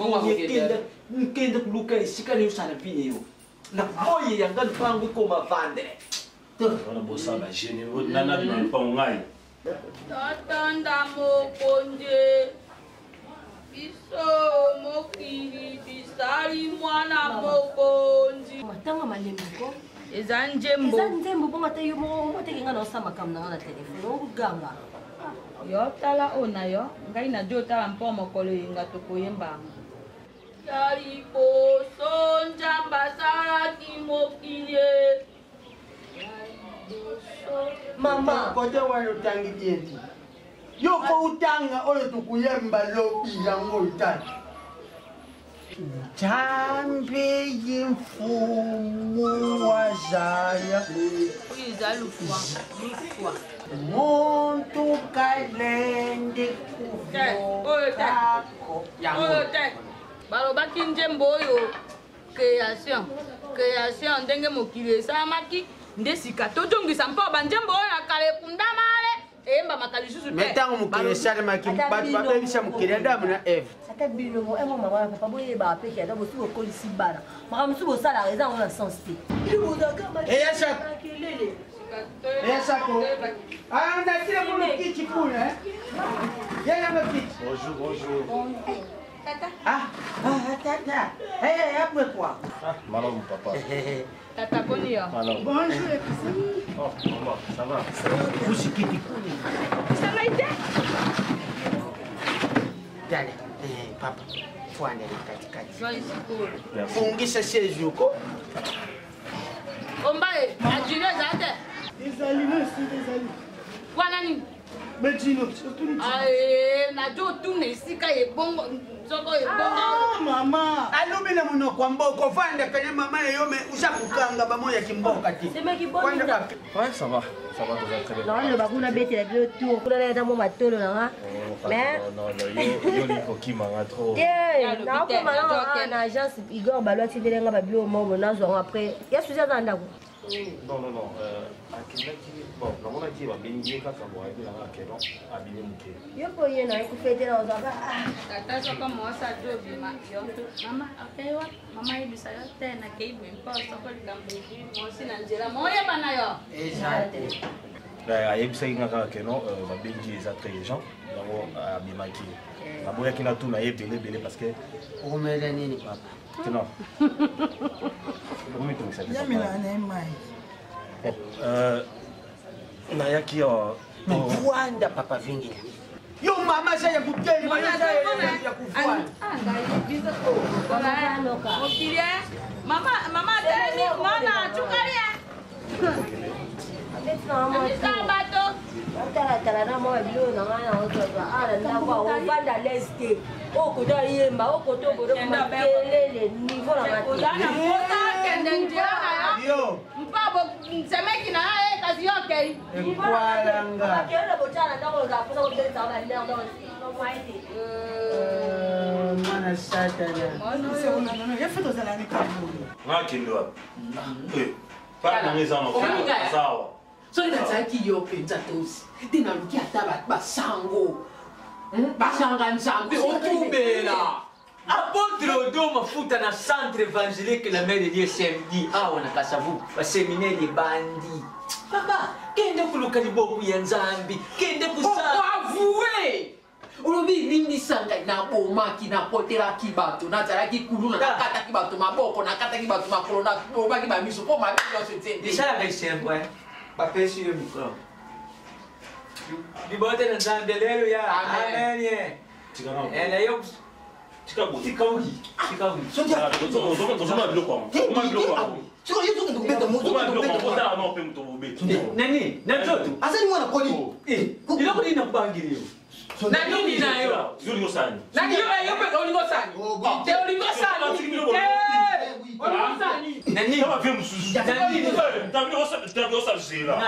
nkenda kuluka esika neyosala mpine yo na boye yanga lupango ekoma vandre bosala gene nanadi na lupango ngai tatanda mokonde biso mokili bisali mwana mokonzi matanga malembo ko eza nzembo bongo te yo moko otekenga na osala makambo nango na telefone okoganga yo tala oyo na yo ngai na jo otala mpo mokolo yenga tokoyembanga ya liboso nzambe asalaki mokili mama kote wana otangi dieti yoko utanga oyo tukuyemba lobi yango utani Nzambe yimfumu wazaya oyo eza lufwa Monto kalende kufoko. balobaki njembo oyo création ndenge mokili esalamaki nde sika tozongisa mpo banjembo oyo na kala ekundama ale eyembamaka lisusu te metango mokili esalamaki bato babebisa mokili adamu na eve ata bino emo mama na papa boyeba apeki ata bosi bokolisi bana makambo mosusu bosala eza ngo na sens te eyasako andatile muno kichi kuna yenanga kichi Bonjour. Tata. Après quoi? Malom, papa. Tata Konia. Bonjour. Oh, maman, ça va? Vous c'est qui? Ça va été? Dale, papa. Faut aller katikati. Sois ici cool. Fungisa siège uko. Ombaye, ajine zate. Désolé, merci, désolé. Wana nini? Betino, surtout ni. Najo tune esika ebongo soko ebongo. Mama. Alobi na muno kwa mboko fanda pene mama yome usakukanga bamoya kimboka ti. Sema kibongo. Ouais, ça va. Ça va, très bien. Non, le bakuna bete la bio tour. Kuna na tamo matolo na. Mais non, yo li kokima nga trop. Na ko mala na agence Igor Balwa ti belenga ba bio mo na zo après. Ya suja za ndako. Non, bon, on a dit que ça yo po yena ikufetela uzaba Tata soko mosa jobi ma yo. Mama akewa mama ibisa yo tena keibu imposto kwa likambeji mosi na njera moya bana yo. Exact. ayebisaki nga kaka keno babengi eza très urgent yango abimaki naboyaki na tuna ye ebele parce que okomela nini papa non nayaki Rwanda papa vingila yo mama saya kuteli ya kufanya Mama teni mama chukalia. Sabato. Tala na mo bio na ngana oto ara ndakwa ovanda leste okoto yemba okoto bodo makelele niveau na mati Ozana mota kende njia yo. Mpabo msemeki na yeye kazi yote. Kwalanga. Kero bochana ndako za kusa kuteza na leo ndo maiti. Mana satana. Non, ya fito za nani kaburi. ngakende wapi pana ngeza na sawa so nazalaki yo mpenza tosi te naluki ata basango basanga nzambe okubela Apôtre Odo mafuta na centre évangélique la mère de Dieu samedi awa na Kasavu ba séminaire de bandi papa kende kuluka liboku ya nzambi kende kusala avoué olobi nini sanga na bomaki na potelaki bato nazalaki kuluna nakataki bato maboko nakataki bato makolo na obaki bamiso mpo mabi nyonso ete déjà avec simple bapesi yo micro libote na nzambe alléluia amen ela yo nani na mtoto asani mwana koni iloko nini nakubangilio na nini nayo nani yo pe olingosani te olingosani olingosani nani kama vile msusu ntabili osa zela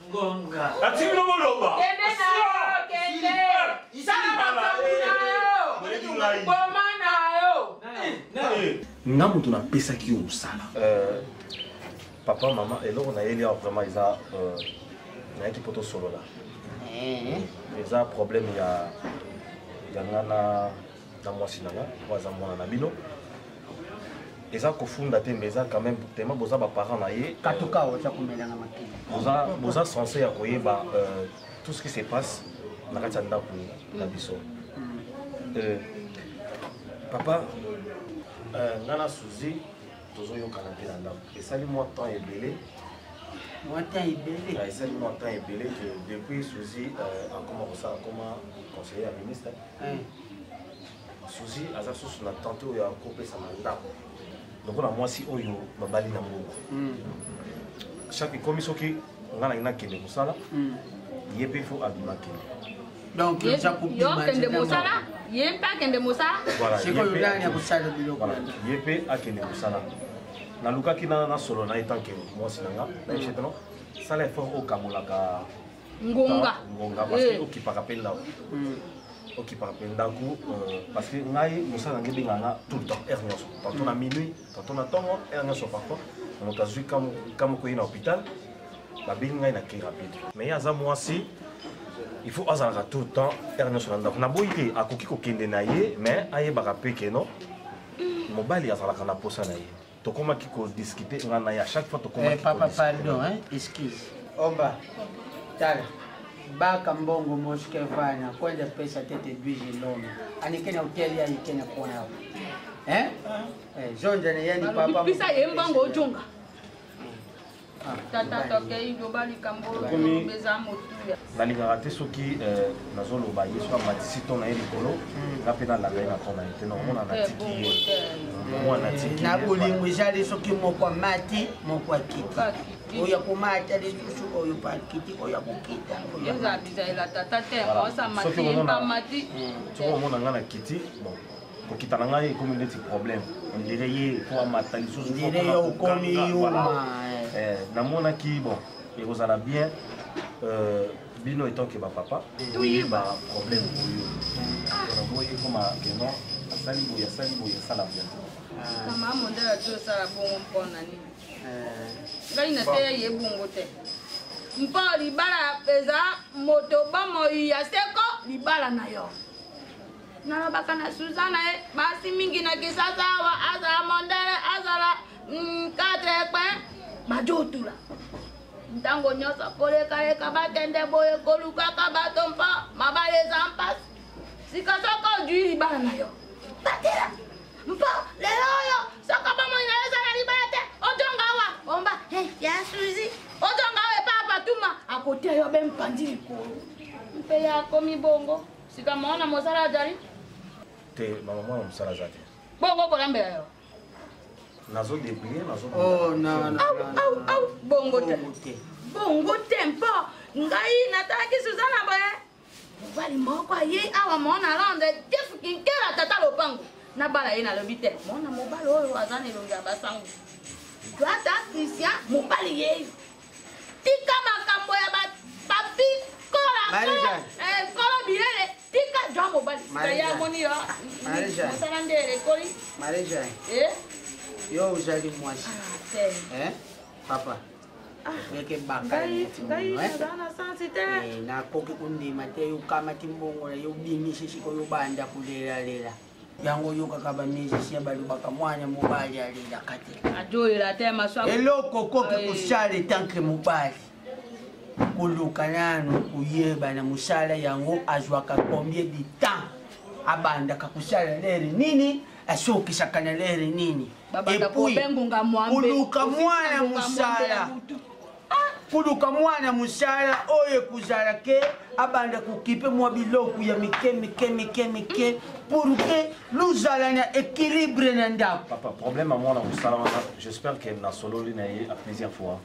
ngonga atimi no moloba kende nayo kende isana makambu nayo boma nayo nga moto napesaki yo mosala papa mama eloko nayeli awa vraiment eza nayaki mpo tosolola eza problème ya nga na mwasi na nga po aza mwana na bino eza kofunda te mais eza quand même tellement boza baparent na ye katuka oza komelanga makili boza censé ya koyeba tout ce qui se passe na kati ya ndako na biso papa nga na Suzy tozoyokana mpe na ndako esali mwa temps ebele esali mwa temps ebele que depuis Suzy akoma conseiller ya ministre Suzy aza susu na tante oyo akopesama ndako lokola mwasi oyo babali na moko chaque ekomi soki nga na ye nakende mosala ye mpe fo abima kende donc yo kende mosala ye mpe akende mosala sikoyo nani akusala biloko ye mpe akende mosala nalukaki na solo na tant que mwasi nanga na chetano sala effort au kamulaka ngonga parce que okipaka pe ndako okipaka pe ndako parce que ngai mosala ngebi nganga tout le temps heure nyonso tantôt na minuit tantôt na tongo heure nyonso parfois moto azwi kamo koyi na hôpital babengi ngai na kei rapide mais aza mwasi il faut azalaka tout le temps heure nyonso na ndako naboyi te akoki kokende na ye mais ayebaka mpe keno mobali azalaka na posa na ye tokomaki kodiscute nga na ye à chaque fois tokomaki papa pardon excuse oba tala baka mbongo moske fanya kwenda pesa tete dwije lomi anikena hoteli anikena kuona zonja na yani papa pisa yembango ojonga tata tokei jobali kambolo beza motuya nalingaka te soki nazoloba ye soki amatisi to na ye likolo nga mpe nalanga ye na to na ye te naomona natiki ye na bolingo ezali soki moko amati moko akiti oyo akomata lisusu oyo pakiti oyo akokita eza bizaela tata te osamati yembamati soki omona nga na kiti bon kokita na ngai ekomi neti problème ondire ye po amata lisusu ondire yo okomi yuma namonaki bon ekozala bien bino etant ke bapapa oyeba problème oyo naboyi ekoma keno asali boye asala bien kama mondela tosala bongo mpona nini ngai na te ye bongo te mpo libala eza moto bomoi ya seko libala na yo nalobaka na Suzana basi mingi na kisasa awa azala mondele azala 4 ekpe bajotula ntango nyonso kolekaleka bakende boye kolukaka bato mpa mabale eza mpasi sika soko ozwi libala na yo batela mpo lelo oyo soko bomoi na yo ezala libala te ojonga awa omba ya Suzi ojonga awa epa apatuma akotia yo be mpandi likolo mpe ya akomi bongo sika maona mosala ajali te mama mwana mosala aza te bongo kolambela yo nazodeplie bongo te mpo ngai natalaki Suzana boye mobali moko aye awa mona londre jefukinkela tata lopango nabala ye nalobi te mona mobali oyo aza na elongi ya basango doata Christian mobali yeyo tika makambo ya bapapi kolo bilele tika jwa mobali ya moni yo mosala nde elekoli yo ozali mwasi papa eke bakali nakoki kundima te yokamati mbongo na yobimisi siko yobanda kulelalela yango yokaka bamisisia balobaka mwana mobali alela kati eloko koki kosala etanke mobali koluka nano kuyeba na mosala yango azwaka combien de temps abandaka kosala lere nini asokisaka na lere nini kuluka mwana musala kuluka mwana musala oyo kuzala ke abanda kukipe mwa biloko ya mike pour que luzala na équilibre na ndako papa problème mwana musala wana j'espère que na sololi na ye a plusieurs fois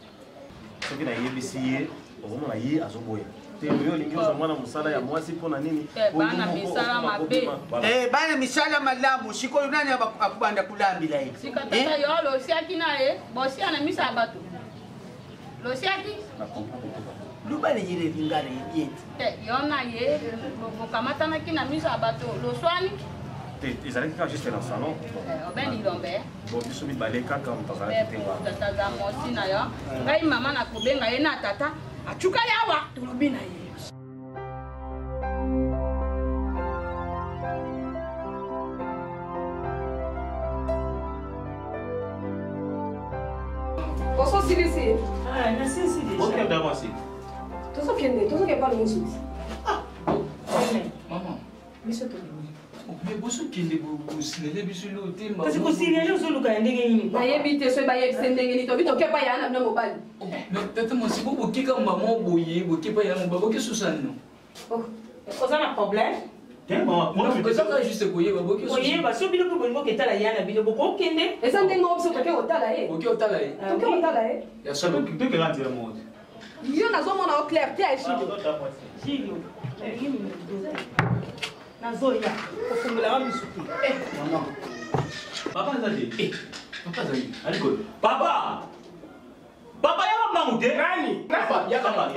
soki na yebisi ye okomona ye azoboya te oyo olingi oza mwana mosala ya mwasi mpona nini bana misala mabe bana misala malamu sikoyo nani akubanda kulambila ye sika tata yo losiaki na ye bosia na misa bato losiaki lubale yile lingana yeti te yo na ye bokamatanaki na misa bato loswani ezalaki kaka juste na salon obeni lombe bon biso mibale kaka moto azalaki te tataza mosi na yo ngai mama nakobenga ye na tata acuka yawa tolobi na ye ososilisi okenda mwasi tozokende pale mosusu mama biso tolimi mais bosokende kosilele biso lo te kasi kosilele ozoluka ya ndenge nini nayebi te so bayebise ndenge nini tobi tokepa ya na bino mobali tata mwasi bokeka mama boye bokepa ya mobali bokesusana no oza na problème ezaka juste koyeba bokoyeba so biloko bolingi oketala ya na bino bokokende eza ndenge obiso toke kotala ye oke otala ye toke kotala ye tokelantila mode yo nazomona o clair te ya jilo nazoya kofungolaka misu te papa eza te Papa! Papa, y'a pas mamou, t'es? Nani? Papa, y'a pas mamou.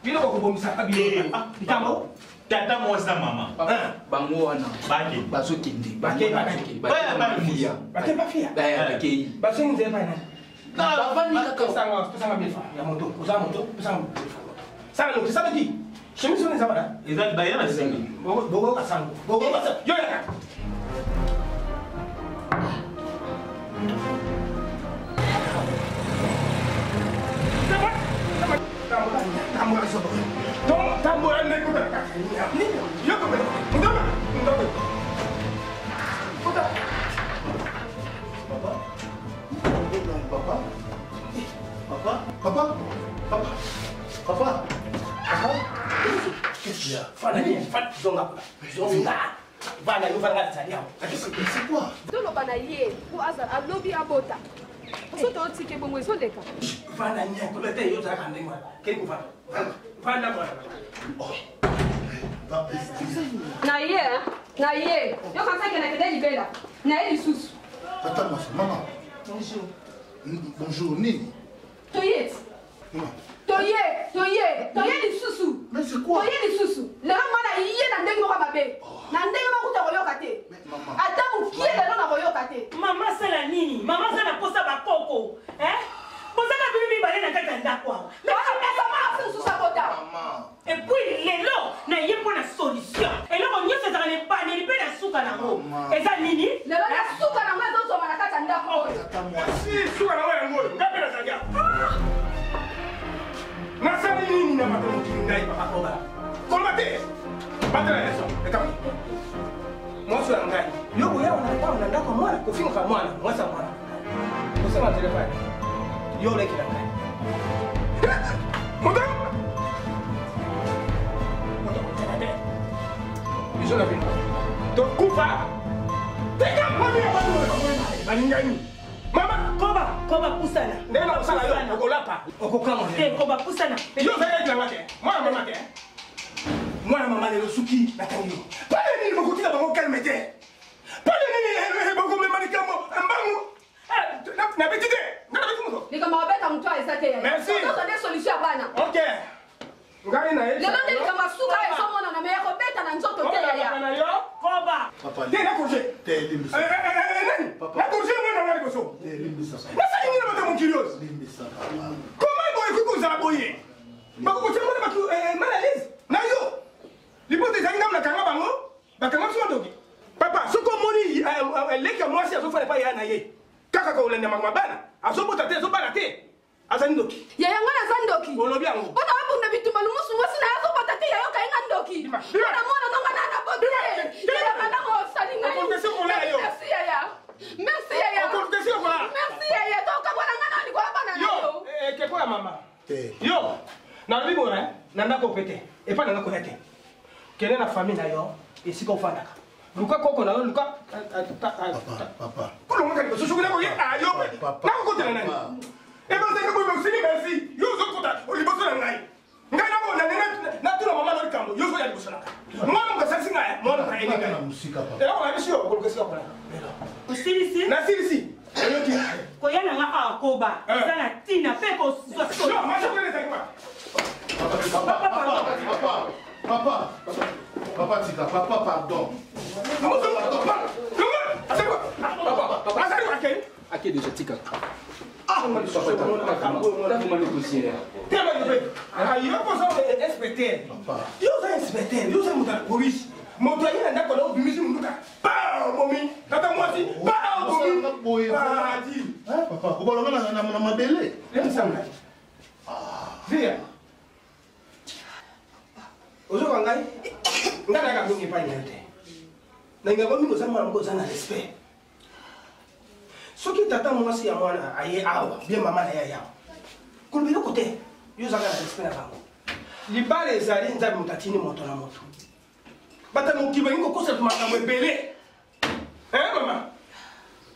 Il y a pas de bombe, ça a bien. Tata, moi, c'est maman. Bango, non. Baki. Baso Kindi. Baki, Baki. Baki. Baki, Baki. Baki. Baki, vous avez pas. Non, papa, ni d'accord. Ça va bien faire. Il y a moto. Vous avez moto. Vous avez moto. Ça va, ça veut dire. Je me suis dit, ça va là. Ils ont baillé la scène. Bogo, Kassango. Bogo, Kassango. Yo, y'a. Qu'est-ce qu'il y a? C'est quoi? toloba na ye po alobi abota so tootike bongo ezoleka na ye yo kansake na kende libela na ye lisusu Attends-moi, maman. bonjour Bonjour, Nini. toye lisusu Mais c'est quoi? toye lisusu lelo mwana ye na ndenge moko mabe na ndenge mokuta koyoka te ata mokie lelo na koyoka te mama sala nini mama sala posa bakoko bozaka bino mibale na kati ya ndako awa epuis lelo na ye mpo na solution eloko nyonso ezaka na epaneli mpe na suka nango eza nini lelo na suka nango ezozoma na kati ya ndako oyo suka nango yango oyo nga mpe nazali awa nasali nini na bato mokili ngai bakakoba koloba te batela leso ekama mwasi na ngai yo boyawa na ndako mwana kofingaka mwana mwasi ya mwana kosema telefone yo oleki na ngai moto biso na bino tokufa teka mami ya balingani mama koba pusana ndenge na kosala yo okolapa okokama koba pusana yo ozalekilanga te mwana mama te mwana mama lelo suki natangi yo pale nini bokotika bango kalme te pale nini bokomema likambo mbangu nabeti te nga nabeti moto likambo babeta moto eza te merci tozonde solution ya bana ok ngai na ye lelo nde likambo asuka ezomonana me ekobeta na nzoto te yaya koba te na courge nani na courge mwana nga liboso nasali nini na bato monkilios comment boyekoki kozala boye bakokotia mwana bato malalaise na yo lipoto ezali ngamu nakanga bango bakanga biso madoki papa soki omoni leki ya mwasi azofana epai ya na ye kaka kolanda makambo bana azobota te azobala te azali ndoki yaya nga naza ndoki olobi yango mpona babunda bituma lumusu mwasi na ye azobota te yayo kayenga ndoki mpona mwana nonga na naboti te yaya bandango osali ngai merci yaya merci yaya merci yaya tokabwana nga na likolo bana na yo ekeko ya mama yo nalobi bona na ndako pe te epai nanga koya te kende na famille na yo esika ofandaka luka koko na yo luka kolongaka liboso soki nakoye ayo nakokotela nani ebazenge boye osili merci yo ozokota liboso na ngai ngai natuna mama na likambo yo ozoya liboso nanga mwana mokasalisi ngai mwana mokayengi ngai eloko nabisi yo okoluka esika kola osilisi nasilisi oyoki koya nanga awa koba eza na ntina mpe kozwa Papa, tika, papa, pardon. Ake déjà tika. Comment négocier? Il va penser à inspecteur. Il va inspecteur. Il va monter police. Monter il n'a pas de musique monter. Pas momi. Tata moi si. Pas momi. Ah dit. Papa, comment on a na mabele? Laisse ça. Viens. Ozo ngai. Ngana ka mingi pa nyate. Na ngabo mingo za mwana mkoza na respect. Soki tata mwasi ya mwana aye awa, bien mama na ya yawa. Kulubilo kote, yo zaka na respect na bango. Libale ezali nzabi mutatini moto na moto. Bata mokiba ingo kosa tumaka mwebele. Mama?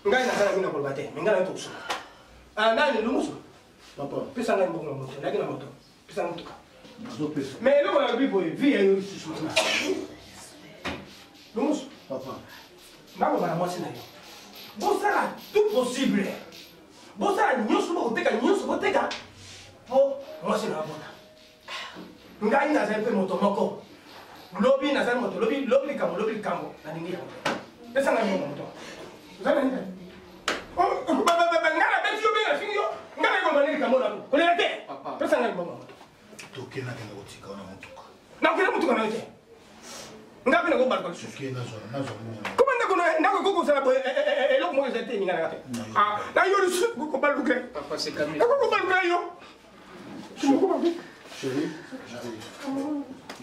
Ngai na kana mina kulubate, ngana to kusuma. Nani lumusu? Papa, pesa ngai mbongo moto, nagi na moto. Pesa mutuka. Mais le voilà bibo vie ya yo susu na. Lumusu, papa. Nako bana mwasi na yo. Bosala tout impossible. Bosala nyonso bokoteka nyonso boteka. Po mwasi na bota. Ngai nazali mpe moto moko. Lobi nazali moto lobi likambo na ndingi yango. Pesa ngai moto. Zana nini? Ngana beti yo benga fingi yo. Ngana ngomba likambo na ko. Kolela te. Pesa ngai moto. Tokena kena kotika na motuka. Na kena motuka na yote. Ngapi na ko barko. Tokena zona Comment ndako koko sala boy eloko mo ezete ninga na kate. Ah, na yo lusu ko baluke. Papa c'est calme. Ko baluke yo. Chérie,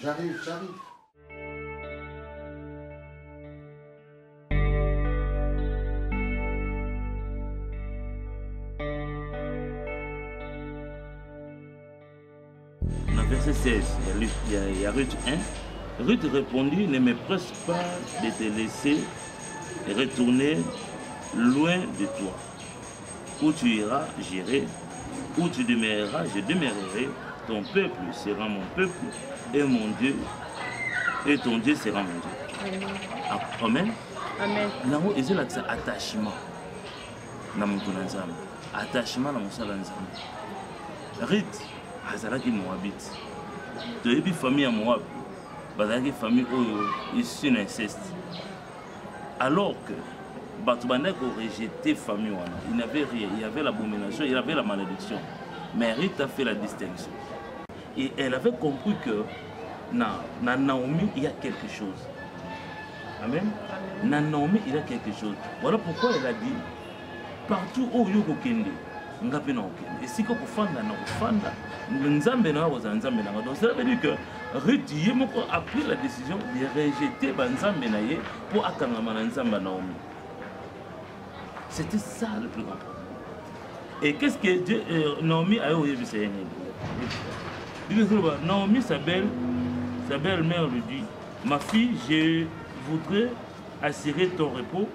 j'arrive. Dans le verset 16, il y a Ruth 1. Ruth répondit, ne me presse pas de te laisser retourner loin de toi. Où tu iras, j'irai. Où tu demeureras, je demeurerai. Ton peuple sera mon peuple et mon Dieu, et ton Dieu sera mon Dieu. Amen. Amen. Nango eza lakisa attachement na mutu na nzambe. Attachement na mosala nzambe. Ruth azalaki Moabite. Toyebi famille ya Moab. Bazalaki famille oyo issue na inceste. Alors que bato bandaki rejeter famille wana, il n'avait rien, il y avait l'abomination, il y avait la malédiction. Mais Ruth a fait la distinction. Et elle avait compris que dans Naomi, il y a quelque chose. Amen. Dans Naomi, il y a quelque chose. Voilà pourquoi elle a dit, partout où il y a quelque chose, et si vous faites donc cela veut dire que Ruth a pris la décision de rejeter Nzambe pour akangama Nzamba Naomi. C'était ça le plus grand problème. Et qu'est-ce que Dieu, Naomi a eu Naomi, sa belle-mère lui dit, ma fille, je voudrais assurer ton repos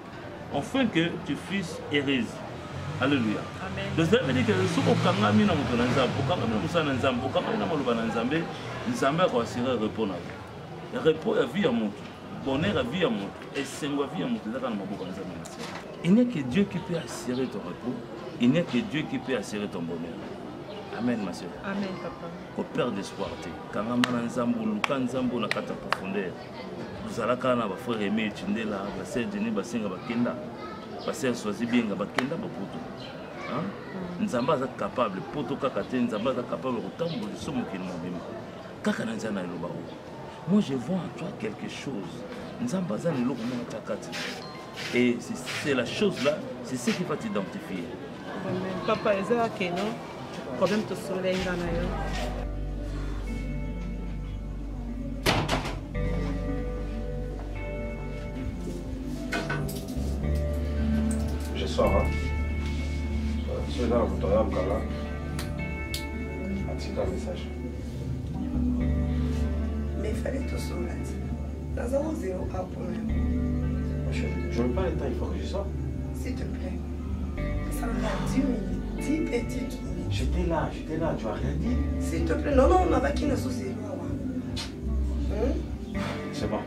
afin que tu fusses heureuse. Alléluia. Amen. Donc ça veut dire que si on a mis dans mon Nzambe, on a mis dans mon Nzambe, Nzambe a assuré le repos. Le repos est vie à mon bonheur est vie à mon et c'est ma vie à mon il n'y a que Dieu qui peut assurer ton repos, il n'y a que Dieu qui peut assurer ton bonheur. Amen, ma soeur. Amen, papa. Au père d'espoir, quand on a un Nzambo, quand Nzambo na kata profondeur, vous allez quand on a frère Aimé Tindela, la sœur Denis Basenga Bakenda. Parce que choisi bien la bakenda bapoto. Hein? Nzamba est capable, poto kakate, Nzamba est capable de tambour sur mon kilomètre. Kaka nanzana eloba. Moi je vois en toi quelque chose. Nzamba zana eloba mon takati. Et c'est la chose là, c'est ce qui va t'identifier. Papa eza ke non problème to soleil ngana yo. Je sors, hein. Ceux là, vous t'aurez un gala. Attique un message. Mais il fallait tout sur la tête. Nous avons zéro pas pour même. Je n'ai pas le temps, il faut que je sorte. S'il te plaît. Ça m'a 10 minutes. 10 petites minutes. J'étais là, tu as rien dit. S'il te plaît, non, on n'a pas qui nous soucie. C'est bon.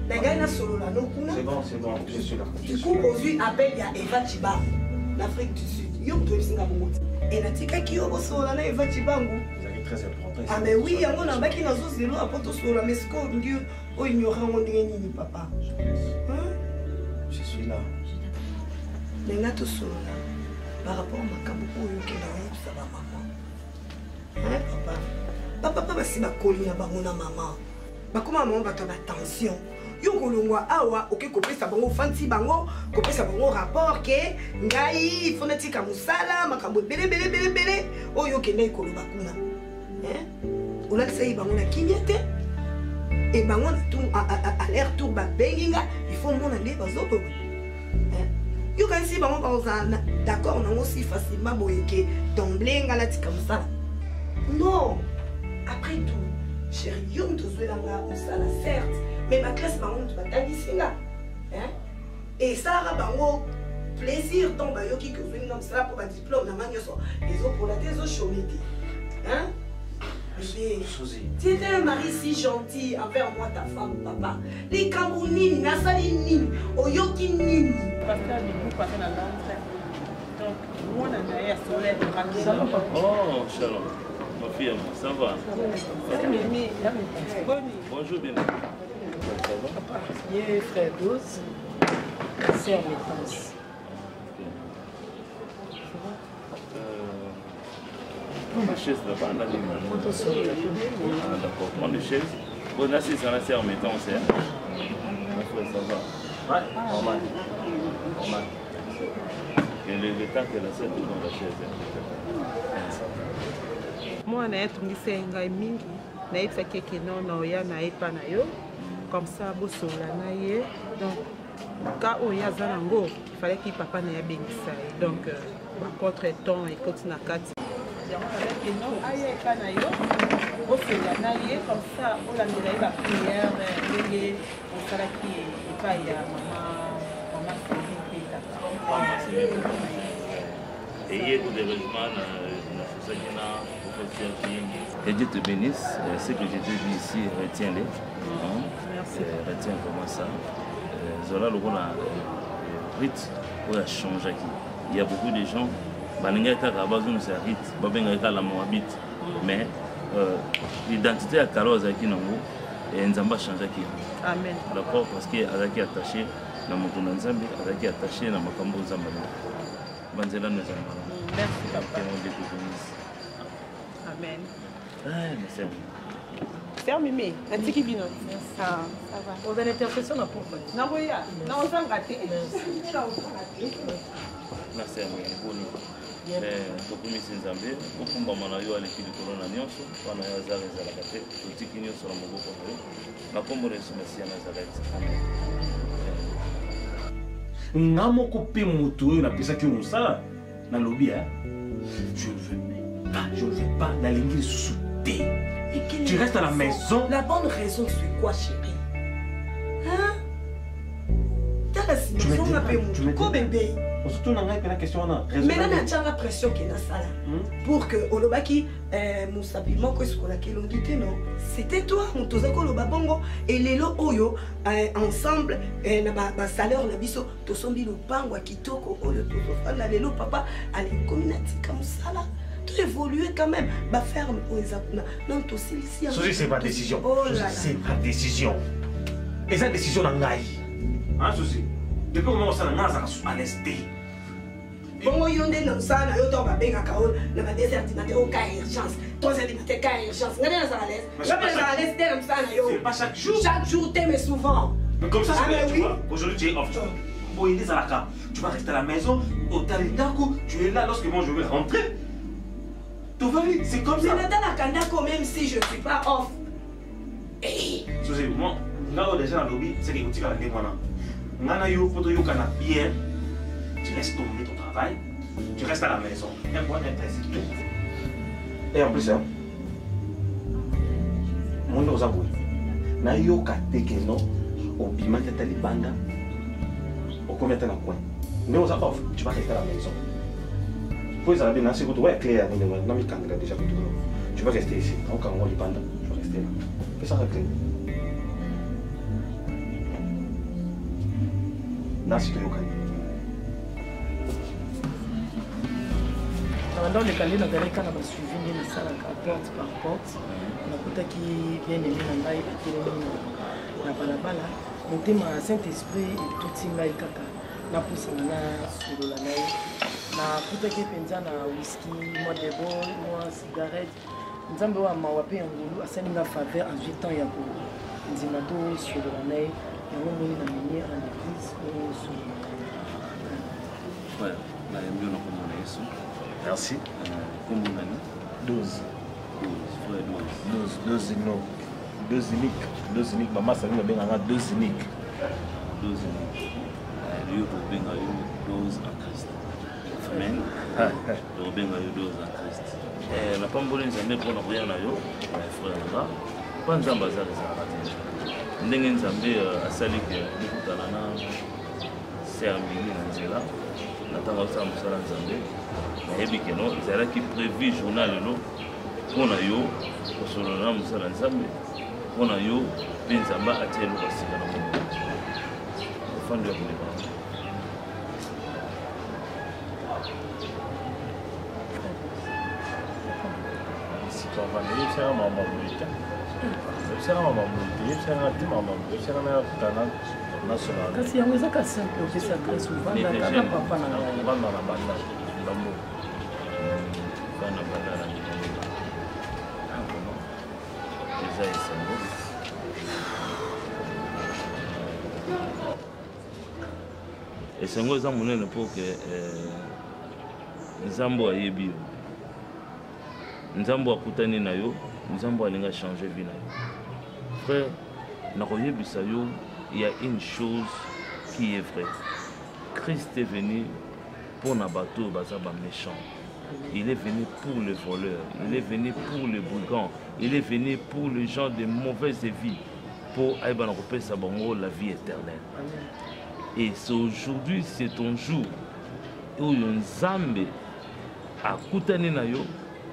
Les gars, ils sont là, non? C'est bon, je suis là. Du coup, aujourd'hui, appel, il y a Eva Chiba, l'Afrique du Sud. Et la tika qui est au sol, là, Eva Chibango. Vous avez très important. Ah, mais oui, il y a un homme qui n'a pas zéro à porter sur la mesco, Dieu, oh, ignorant, on dirait ni papa. Je suis là. Les gars, tout sol, là, par rapport à ma caboukou, qui n'a rien, ça va, maman. Hein, papa? Papa, si ma colline a barona maman. Bakoma maman, va t'avoir attention. Yo kolongwa awa oke kopesa bango fanti bango kopesa bango rapport ke ngai fonatika musala makambo bele oyo kende koloba kuna on a essayé bango na kinyete et bango na tout à l'air tour ba benginga il faut mona nde bazoko yo kan si bango bazana d'accord on a aussi facilement boyeke d'emblée ngala tika musala non après tout chérie yo mtozwe langa musala certes. Mais ma classe, par contre, tu vas ici là. Et ça a plaisir, ton bayo qui est comme ça pour un diplôme, les autres pour la thèse au chômage. Hein? Tu étais un mari si gentil envers moi, ta femme, papa. Les Camerounines, Nassalini, Oyoki Nini. Pasteur, du coup, passer dans l'entrée. Ça va, papa? Oh, shalom. Ma fille, ça va? Bonjour, bien. Ça va? Papa, il frère 12, sœur Métance. Ma chaise là-bas, on a dit. Ah, d'accord, prends une chaise. Bon, là, c'est ça, la sœur Métance. Ça va? Ouais, normal. Normal. Et le temps que la sœur est dans la chaise. Moi, je suis un mingi. Je suis un comme ça, je suis un donc, quand il y a Zanango, il fallait que papa n'ait pas ça. Donc, contre-temps, il continue à quatre. Comme ça, on a mis la prière, on s'est dit qu'il y a maman. Et Dieu te bénisse. Ce que je te dis ici, retiens-les. Merci. Retiens comment ça. Zola, le rite pour changer. Il y a beaucoup de gens qui ont besoin de ce rite, mais l'identité à Karoz qui et Nzamba changer qui. Amen. D'accord, parce qu'il est attaché na moto na Nzambe, est attaché na makambo Nzamba. Banzela nous Nzamba. Merci papa. Amen. Merci. Sœur Mimi, Natiki Bino. Ça va. Vous avez l'intercession là pour non, oui, non, on s'en gâté. Merci à vous. Tokumi Nzambe, okumbama na yo aleki likolo na nyonso, wana yo azala ezalaka te, totiki nyonso na maboko na yo, na kombo na Yesu Masiya Nazareth. Amen. Nga moko mpe moto oyo napesaki yo mosala nalobi je ne veux pas nalingi lisusu te. Tu restes à la maison. La bonne raison c'est quoi, chérie? Hein? T'as la situation on appelle mon co bébé. Surtout dans la question mais là tu as la pression qui est dans ça pour que olobaki musabiment que ce qu'on a kelongité non c'était toi on toza ko loba bongo et lelo oyo ensemble na ba salaire na biso to sombi lupango kitoko oyo to fana lelo papa ali community comme ça là tu évoluer quand même ba ferme pour ezakuna non to silisi c'est ma décision c'est ma décision et cette décision na ngai hein souci depuis comment ça na ngai ça à l'est bongo yonde na sana yo to ba benga kaol na ba désert na te au cas urgence 3h du matin cas urgence ngana na ça l'aise je peux ça l'aise t'es comme ça na yo c'est pas chaque jour t'es mais souvent mais comme ça c'est bien aujourd'hui tu es off bon il est à la cave tu vas rester à la maison au Talitaku tu es là lorsque moi je vais rentrer tout va vite c'est comme ça mais dans la Kandako même si je suis pas off c'est moi là déjà dans le lobby c'est que tu vas aller moi ngana yo photo yo kana bien tu laisses tomber ton travail, tu restes à la maison. Et en plus, mon dos a boui. Na yo kate que non, au piment de ta libanda, au combien de temps coin. Mais on off, tu vas rester à la maison. Puis ça va bien, c'est que tu vas clair, non mais quand déjà tu vas rester ici. Donc quand on libanda, tu vas rester là. Fais ça clair. Là c'est que yo kate. Dans le calendrier, on a suivi les salles porte par porte. On a qui vient de Nanaï, la balabala. On a Saint-Esprit et tout le monde kaka. Na pousse na sur la naï. Na puta qui penza na whisky, moi de bon, moi cigarette. Nzambe wa mawape ngulu asani na faveur en 8 ans ya ko. Nzimato sur la naï. Et on moni na minière en église ou sur. Ouais, na yemyo na komona Yesu. Merci. Comment on a dit 12. 12 uniques. Maman, ça vient bien 2 uniques. 12 uniques. Dieu pour bien 12 en Christ. Amen. Pour bien 12 en Christ. La pamboline, c'est un peu pour rien à yo. Frère, là. Pas un bazar, ça. Ndenge Nzambe asali que beaucoup d'anana sermini na nzela. Natanga osala mosala Nzambe. nayebi ke no ezalaki prévu journal lelo mpona yo kosolola na mosala Nzambe mpona yo mpe Nzambe atia eloko sika na moto ofandi ya koleba kasi yango eza ka simple opesa adresse ovanda kaka papa na ngai esengo eza monene mpo ke nzambo ayebi yo nzambo akutani na yo nzambo alingi achange vie na yo frère nakoyebisa yo il y a une chose qui est vraie Christ est venu pour na bateau baza ba méchant il est venu pour les voleurs il est venu pour les brigands il est venu pour les gens de mauvaise vie pour ayeba na kopesa bango la vie éternelle. Et c'est aujourd'hui, c'est ton jour où Nzambe akutani na yo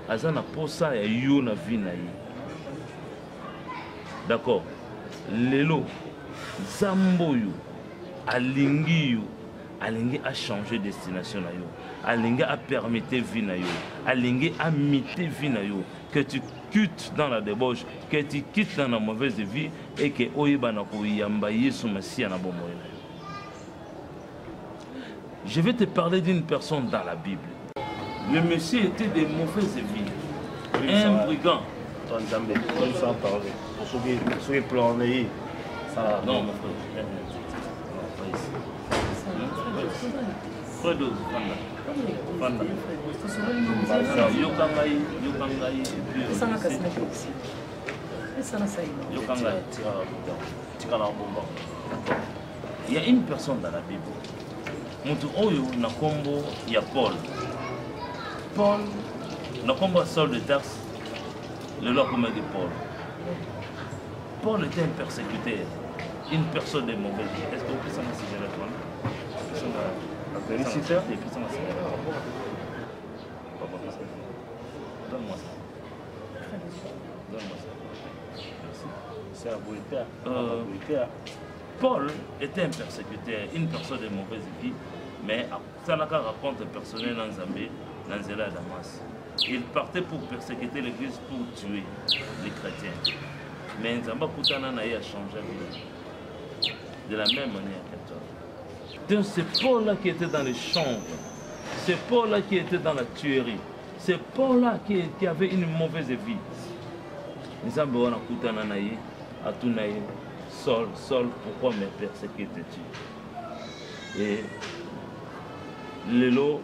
azana posa ya yo na vie na ye. D'accord. Lelo Nzambo yo alingi yo alingi a changer destination na yo. Alingi a permettre vie na yo. Alingi a mité vie na yo que tu quittes dans la débauche, que tu quittes dans la mauvaise vie et que oyeba na ko yamba Yesu Masia na bomo na yo. Je vais te parler d'une personne dans la Bible. Le monsieur était de mauvaise vie. Un brigand. Sans parler. Pour ceux qui planaient, ça. Non, mon frère. Pas ici. Frère de Fanda. Yokangai. Il y a une personne dans la Bible. Mutu oyo na kombo ya Paul na kombo Saul de Tarse le loi comme de Paul était un persécuteur, une personne de mauvaise vie. Est-ce que vous pouvez s'en assurer la toi? Félicitations. Donne-moi ça. C'est à Paul était un persécuteur, une personne de mauvaise vie, mais ça n'a qu'à raconter personnel dans Zambie, dans Zéla et Damas. Il partait pour persécuter l'église, pour tuer les chrétiens. Mais Nzamba Koutana n'a a changé la vie. De la même manière que toi. Donc c'est Paul-là qui était dans les chambres. C'est Paul-là qui était dans la tuerie. C'est Paul-là qui avait une mauvaise vie. Nzamba Koutana n'a a tout n'a Saul, pourquoi me persécutes-tu? Et Lélo,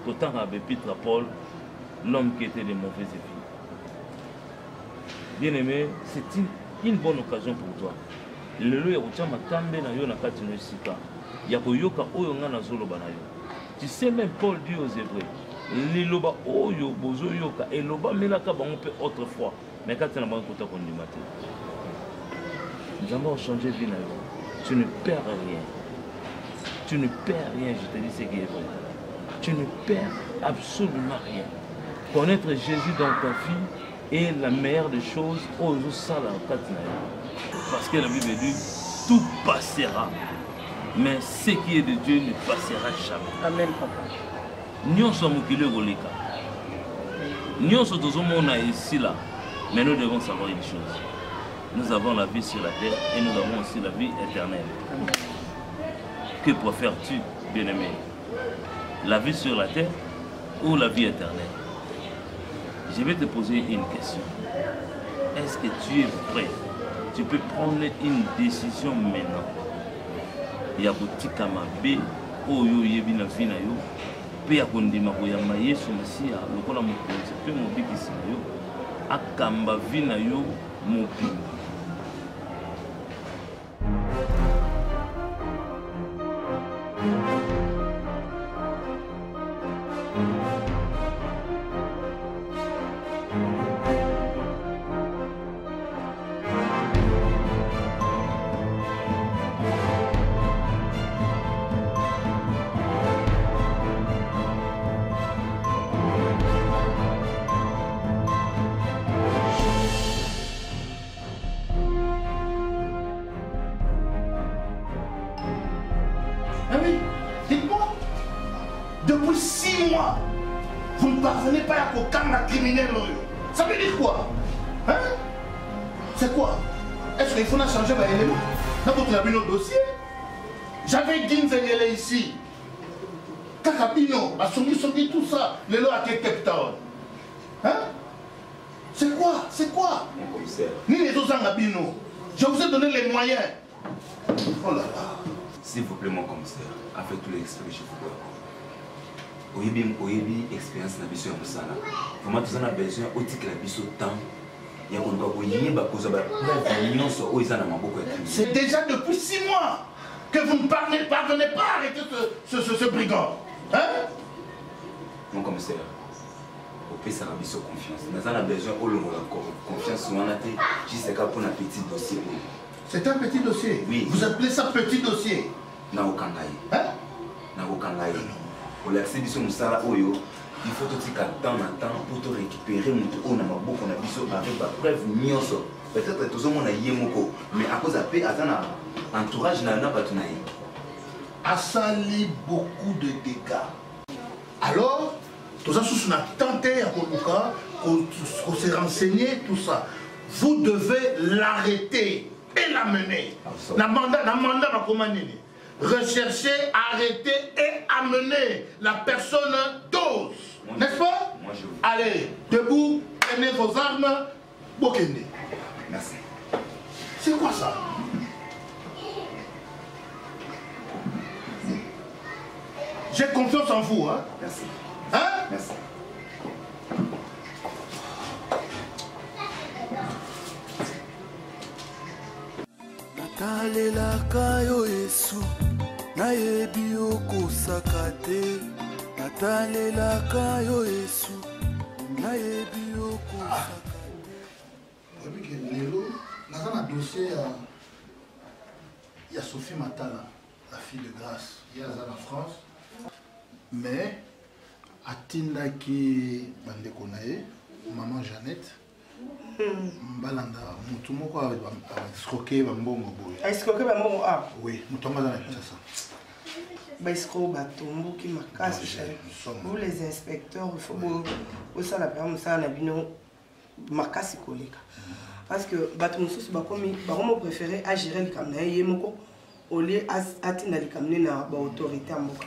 pourtant à Pépitre à Paul, l'homme qui était de mauvaise vie. Bien aimé, c'est une bonne occasion pour toi. Lélo, il y a un tu sais même Paul dit aux Hébreux, Léloba oyo bozo yoka et loba melaka bango peut autrefois, mais quand tu n'as pas écouté qu'on dit matin. Nous allons changer de vie. Tu ne perds rien. Tu ne perds rien, je te dis ce qui est vrai. Tu ne perds absolument rien. Connaître Jésus dans ta vie est la meilleure des choses aux parce que la Bible dit tout passera. Mais ce qui est de Dieu ne passera jamais. Amen, papa. Nous sommes goleka. Nous sommes ici là. Mais nous devons savoir une chose. Nous avons la vie sur la terre et nous avons aussi la vie éternelle. Que préfères-tu, bien-aimé? La vie sur la terre ou la vie éternelle? Je vais te poser une question. Est-ce que tu es prêt? Tu peux prendre une décision maintenant. Il y a beaucoup de kamabe, oyo yebina vina yo, pe ya kondima ko yamba Yesu Masia, lokola mokonzi pe mobikisi na yo, akamba vina yo mobimba. Depuis 6 mois, vous ne parvenez pas à aucun criminel. Ça veut dire quoi? Hein? C'est quoi? Est-ce qu'il faut changer les éléments? Dans votre dossier, j'avais dit Nzengele ici. Kakabino, Assoumi, tout ça. Le lot à Cape Town. Hein? C'est quoi? C'est quoi? Ni les autres Angabino. Je vous ai donné les moyens. Oh là là. S'il vous plaît, mon commissaire, avec tous les experts, je vous plaît. Oyebi expérience na biso ya mosala. Vraiment tous on a besoin otika la biso temps. Ya konoka koyeba kozaba nyonso o isa na maboko ya criminel. C'est déjà depuis 6 mois que vous ne parvenez pas à arrêter ce brigand. Hein? Mon commissaire, au pays ça a biso confiance. Nous avons besoin de confiance sur la tête jusqu'à pour un petit dossier. C'est un petit dossier? Oui. Vous appelez ça petit dossier? Na okangai. Hein? Na okangai. Pour l'accès biso musala oyo, il faut tout temps en temps pour te récupérer mon truc on a beaucoup na biso avec la preuve nyonso. Peut-être tout le monde a yemoko, mais à cause de paix atana entourage na pas tout naï. A sali beaucoup de dégâts. Alors, tout ça sous a tenté à Koluka, qu'on s'est renseigné, tout ça. Vous devez l'arrêter et l'amener. La mandat va commander. Rechercher, arrêter et amener la personne dose. N'est-ce pas? Allez, debout, prenez vos armes, Bokende. Merci. C'est quoi ça? J'ai confiance en vous, hein? Merci. Hein? Merci. natalelaka yo Yesu nayebi okosaka te natalelaka yo Yesu nayebi okosaka te. Lelo naza na dossier ya Sophie Matala, la fille de grâce. Hier aza na France. Mais atindaki bandeko na ye maman Jeannette mbalanda mutu moko escroquer bambongo boye. Escroquer bambongo ah. Oui, mutu aza na Kinshasa. Escroquer batomboki makasi. Vous les inspecteurs, il faut que ça la permet ça na bino makasi koleka. Parce que bato mususu bakomi bakomo préférer à gérer le kamna yemoko au lieu atina li kamne na ba autorité mboka.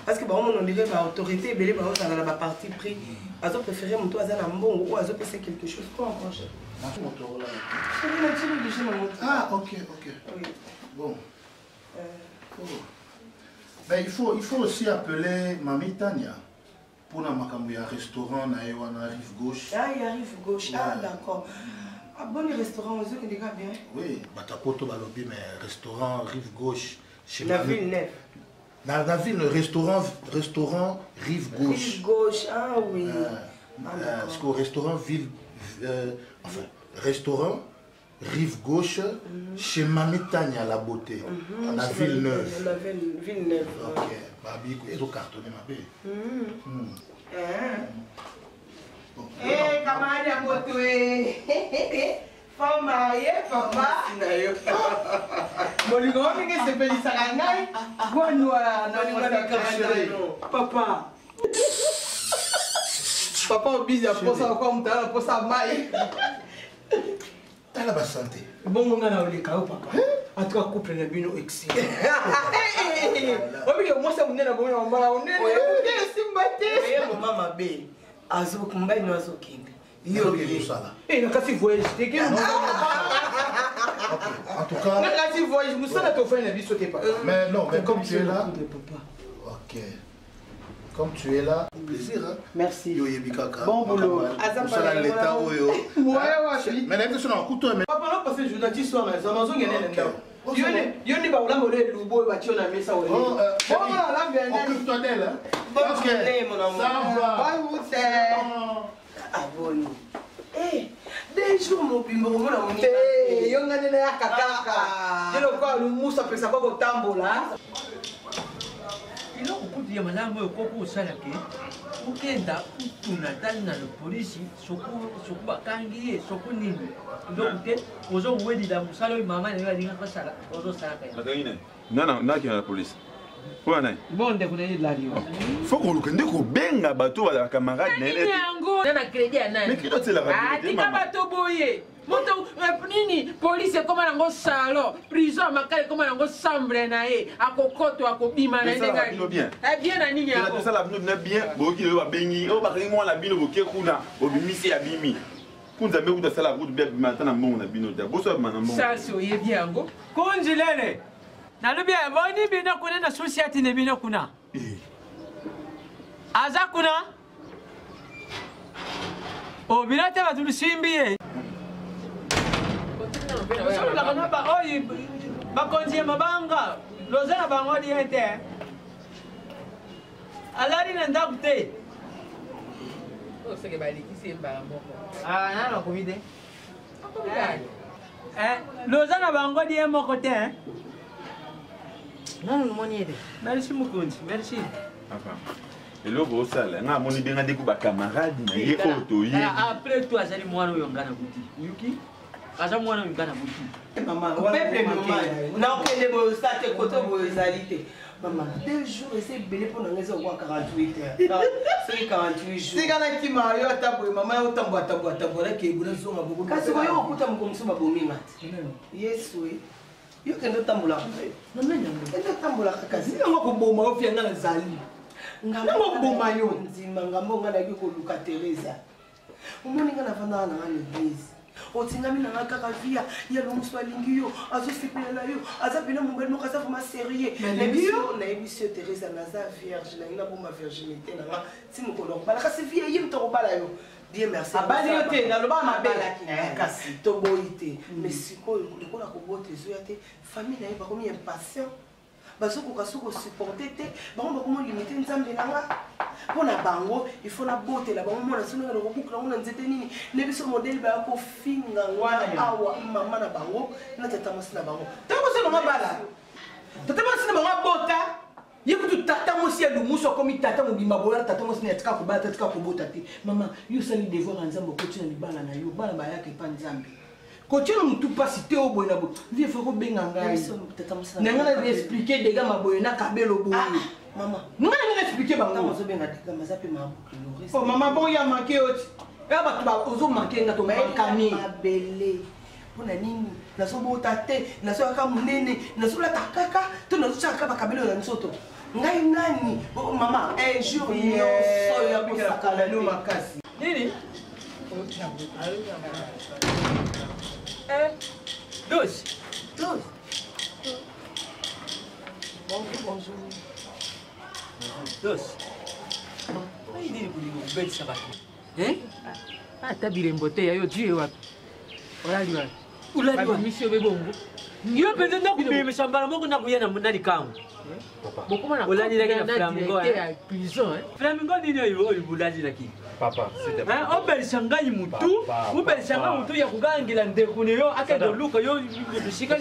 Parce que bakomo on dirait ba autorité belé ba za la parti pris. Azo préférer mutu aza na mbongo ou azo passer quelque chose quoi encore cher. Ah ok. Oui. Bon. Ben, il faut aussi appeler Mamie Tania pour la makambu restaurant na Ewana rive gauche. Ah il y a rive gauche. Ah d'accord. Ah bon restaurant aux que des gars bien. Oui, batapoto balobi mais restaurant rive gauche chez la ville neuve. La ville restaurant rive gauche. Rive gauche. Ah oui. Parce qu'au restaurant ville restaurant rive gauche chez Mamie Tania la beauté. La ville neuve. La ville neuve. OK. Babi ils ont cartonné ma bé. Eh, camarade à Botoé. Femme mariée, papa. Mon ligon, mais qu'est-ce que c'est Félix Sarangai? Papa. Papa, au bise, pour ça, comme t'as, pour ça, maille. T'as la basse santé. Bon, on a le cas, papa. En tout cas, couple de bino excellent. Oui, moi, ça, on est là, on est là, maman, ma belle. Azo kumbai no azo kende. Yo ke sala. Eh na kasi voyage te ke. En tout cas, na kasi voyage musala to faire na biso te pas. Mais non, mais comme tu es là. OK. Comme tu es là, plaisir hein. Merci. Yo yebikaka. Bon boulot. Azapa l'état oyo. Ouais. Mais là tu es couteau mais. Papa non parce que je dis soir na zo ngene nda. Yoni ba ulamba le lubo ba tiona mesa we. Bon là bien. Occupe-toi d'elle. Parce que ça va. Bye vous abonné. Eh, des jours mon bimbo mon ami. Eh, yo ngane na yakataka. Jelo kwa lumusa pesa kwa kotambola. Il faut dire madame ko sala ke. Ukenda utuna tana le police soku bakangi soku nini. Donc te ozo wedi da musalo mama ne yali ngaka sala ozo sala ka. Matangine. Nana na ki na police. wana bonde kuna ni lali faut qu'on kende ko benga bato ba camarade nene yango na crédit ya nani mais kilo tela ah tika bato boye moto nini police koma nango salo prison makale koma nango chambre na ye akokoto akobima na ndenga eh bien na nini yango ça la bino bien boki ba bengi o ba ringo la bino boke kuna obimisi ya bimi kunza me kuta sala route bien matin na mbongo na bino da boso ba na mbongo ça so ye bien yango konji lele nalobi boni bino kuna na society ne bino kuna aza kuna o binate batulu simbiye bakonzi mabanga loza na bango diete alari na ndako te loza na bango die moko te merci mokonzi merci eloko osala nga amoni benga nde ko bacamarade na ye oyo toye après toi azali mwana oyo nga na buti yuki aza mwana oyo nga na buti nakende boyo sa te koto boyo ezali te mama 2 jours ese ebele mpo nanga eza okwa 48 heures soki 48 jours sikanaki mayo ata boye mama ya otamboatamboatamboalaki ebona zonga boko kasi koyo okuta mokomiso babominga te yesu yo kende otambolaka ende otambolaka kasi yango koboma ofia nga nazali ngambo koboma yo ndima ngambo nga naki koluka teresa omoni nga navandaka nanga l'église otingami nanga kaka via ya lomusu alingi yo azosepelela yo aza pena mobali moko aza vraimen sérieux nayebi si yo teresa naza vierge nangi naboma virginité nanga ti mokolo okobala kasi vie ye moto akobala yo die merci abali yo te naloba mabelaki kasi toboyi te mais sikoyo lokola kobota ezoya te famille na ye bakomi impatient bazokoka soki osupporte te bango bakomi limite nzambe nanga mpo na bango ifo nabotela bango mona sonanga na kobukela ngo na nzete nini ne biso modele baya kofinga wana awa mama na bango na tata mwasi na bango ntango se bango bala tata mwasi na bango abota ye kutu tata mwasi ya lumusu akomi tata mobimba boya tata mwasi na yatika kobala tatika kobota te mama yo osali devoir ya nzambe okoti na libala na yo bana bayaka epa nzambe kotina mutu pasi te oboye na boye vie fo kobenga ngai nanga na expliquer dega maboye na kabelo boye mama nga nanga expliquer bango ozobenga dega maza pe mabukelo oh mama bon ya manke oti ya bato ba ozo manke nga to mankani mabele pona nini nazobota te nazoyaka monene nazolata kaka to nazotyaka bakabelo na nzoto ngai nani mama un jour nyonso ya kosakala no makasi nini Dos. Bonjour. Dos. Ai nini kuliko kubetisa batu? Hata bilembo te yayo jie wapi? Olali wapi? Ulali wapi? Misio bebongo. Yo penza ndakubema shambala moko nakuyena munali kangu. Olali laki na flamingo prison flamingo nini oyo bulali laki papa obelisha ngai mutu obelisha ngai mutu ya kugangela ndeko neyo akende luka yo bishika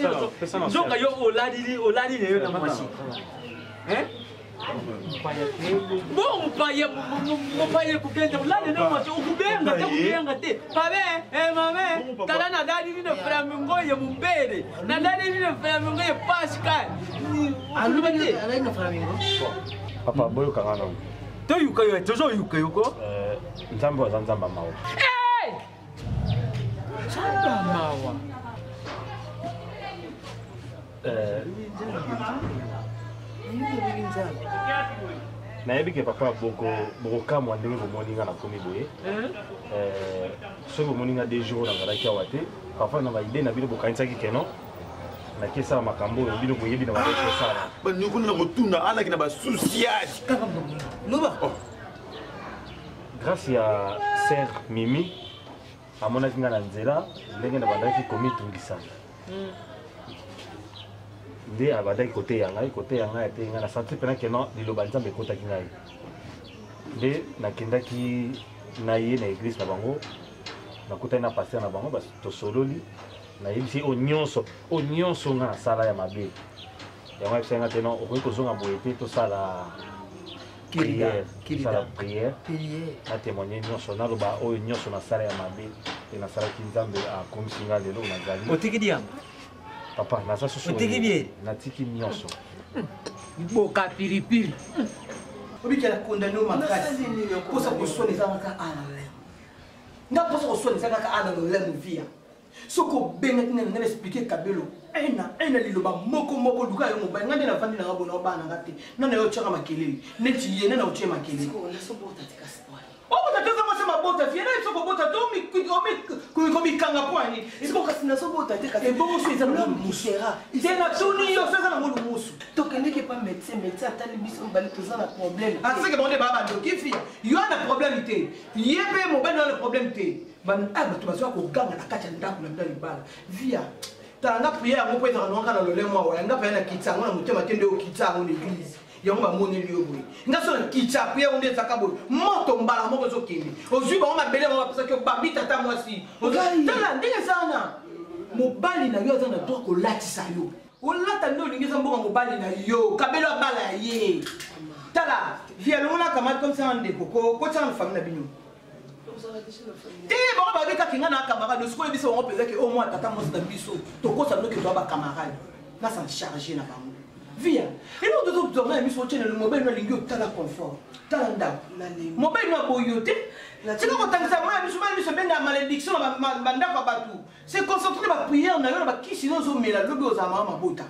nzoka yo olali neyo na mwasi mpaya kugenda ulale na mwasi ukubenga te pabe mame tala nadali nino flamingo ye mumbere nadali nino flamingo ye pascal papa boyoka nga nango toyuka yo tozoyuka yoko nzambe aza nzamba mawa nzamba mawa nayebi ke papa bokokamwa ndenge bomoni nga nakomi boye soki bomoni nga 2 jours nazalaki awa te parfois na baide na bino bokanisaki keno nakesala makambo oyo bino boyebi na bakosala banikona na kotuna alaki na basusiage grâce ya ser mimi amonaki nga na nzela ndenge na bandaki komitungisa nde abandaki koteya ngai ateyi ngai na santi mpena keno liloba nzambe ekotaki ngai nde nakendaki na ye na église na bango nakutani na paster na bango basi tosololi nayebisi oyo nyonso nga nasala ya mabe yango ayebisai nga teno okoki kozonga boye te tosala prière natémoigne nyonso naloba oyo nyonso nasala ya mabe pe nasalaki nzambe akomisi nga lelo nazali otiki diamba papa naza susu otiki bien natiki nyonso boka piripiri obikela condamné makasi posa koswana ezalaka ana lemo nga posa koswana ezalaka ana lolemo via soki obengaki nene ngana explike kabelo ena liloba moko luka yo mobali nga nde navandi nanga bona obana nga te nana yo otyaka makelele neti ye nana otye makelele obotateza mwase mabota vie naye soko bota te komikanga pwani kasi nazobota te ebongoso eza musera te natuni yo so eza nango lumusu tokendeki pa médecin atali biso mobali toza na problème aseke bango nde babandoki fia yo ana problème te ye mpe mobali ana problème te bato bazwa koganga na kati ya ndako na bino libala via tala nga priere yango mpo ezaka nonga na lolemo awa yanga mpe ya na kitisa yango na motema te nde okitisa yango na église yango bamoneli yo boye nga so na kitisa priere yango nde ezaka boye moto mbala moko ezokende ozwi bango mabele bango bapesaki yo bambi tata mwasi tala ndenge ezana mobali na yo aza na droit kolatisa yo olata nde olingi eza mboka mobali na yo kabelo abala ya ye tala via longola kamati comme ça ndeko kotiaka na famille na bino te bango babekaki nga na camarade sikoyo biso bango mpezaki au moins tata mwasi na biso tokosa noki toa bacamarade nasa charge na bango via elo tozozorna ya biso otyene mobali no alingi otala confort tala ndako mobali no aboyo te tika kotangisa mwa ya biso bana biso benga malédiction na bandako ya bato se concentre bapriere na yo na bakisi no ozomela lobi ozala mama mabota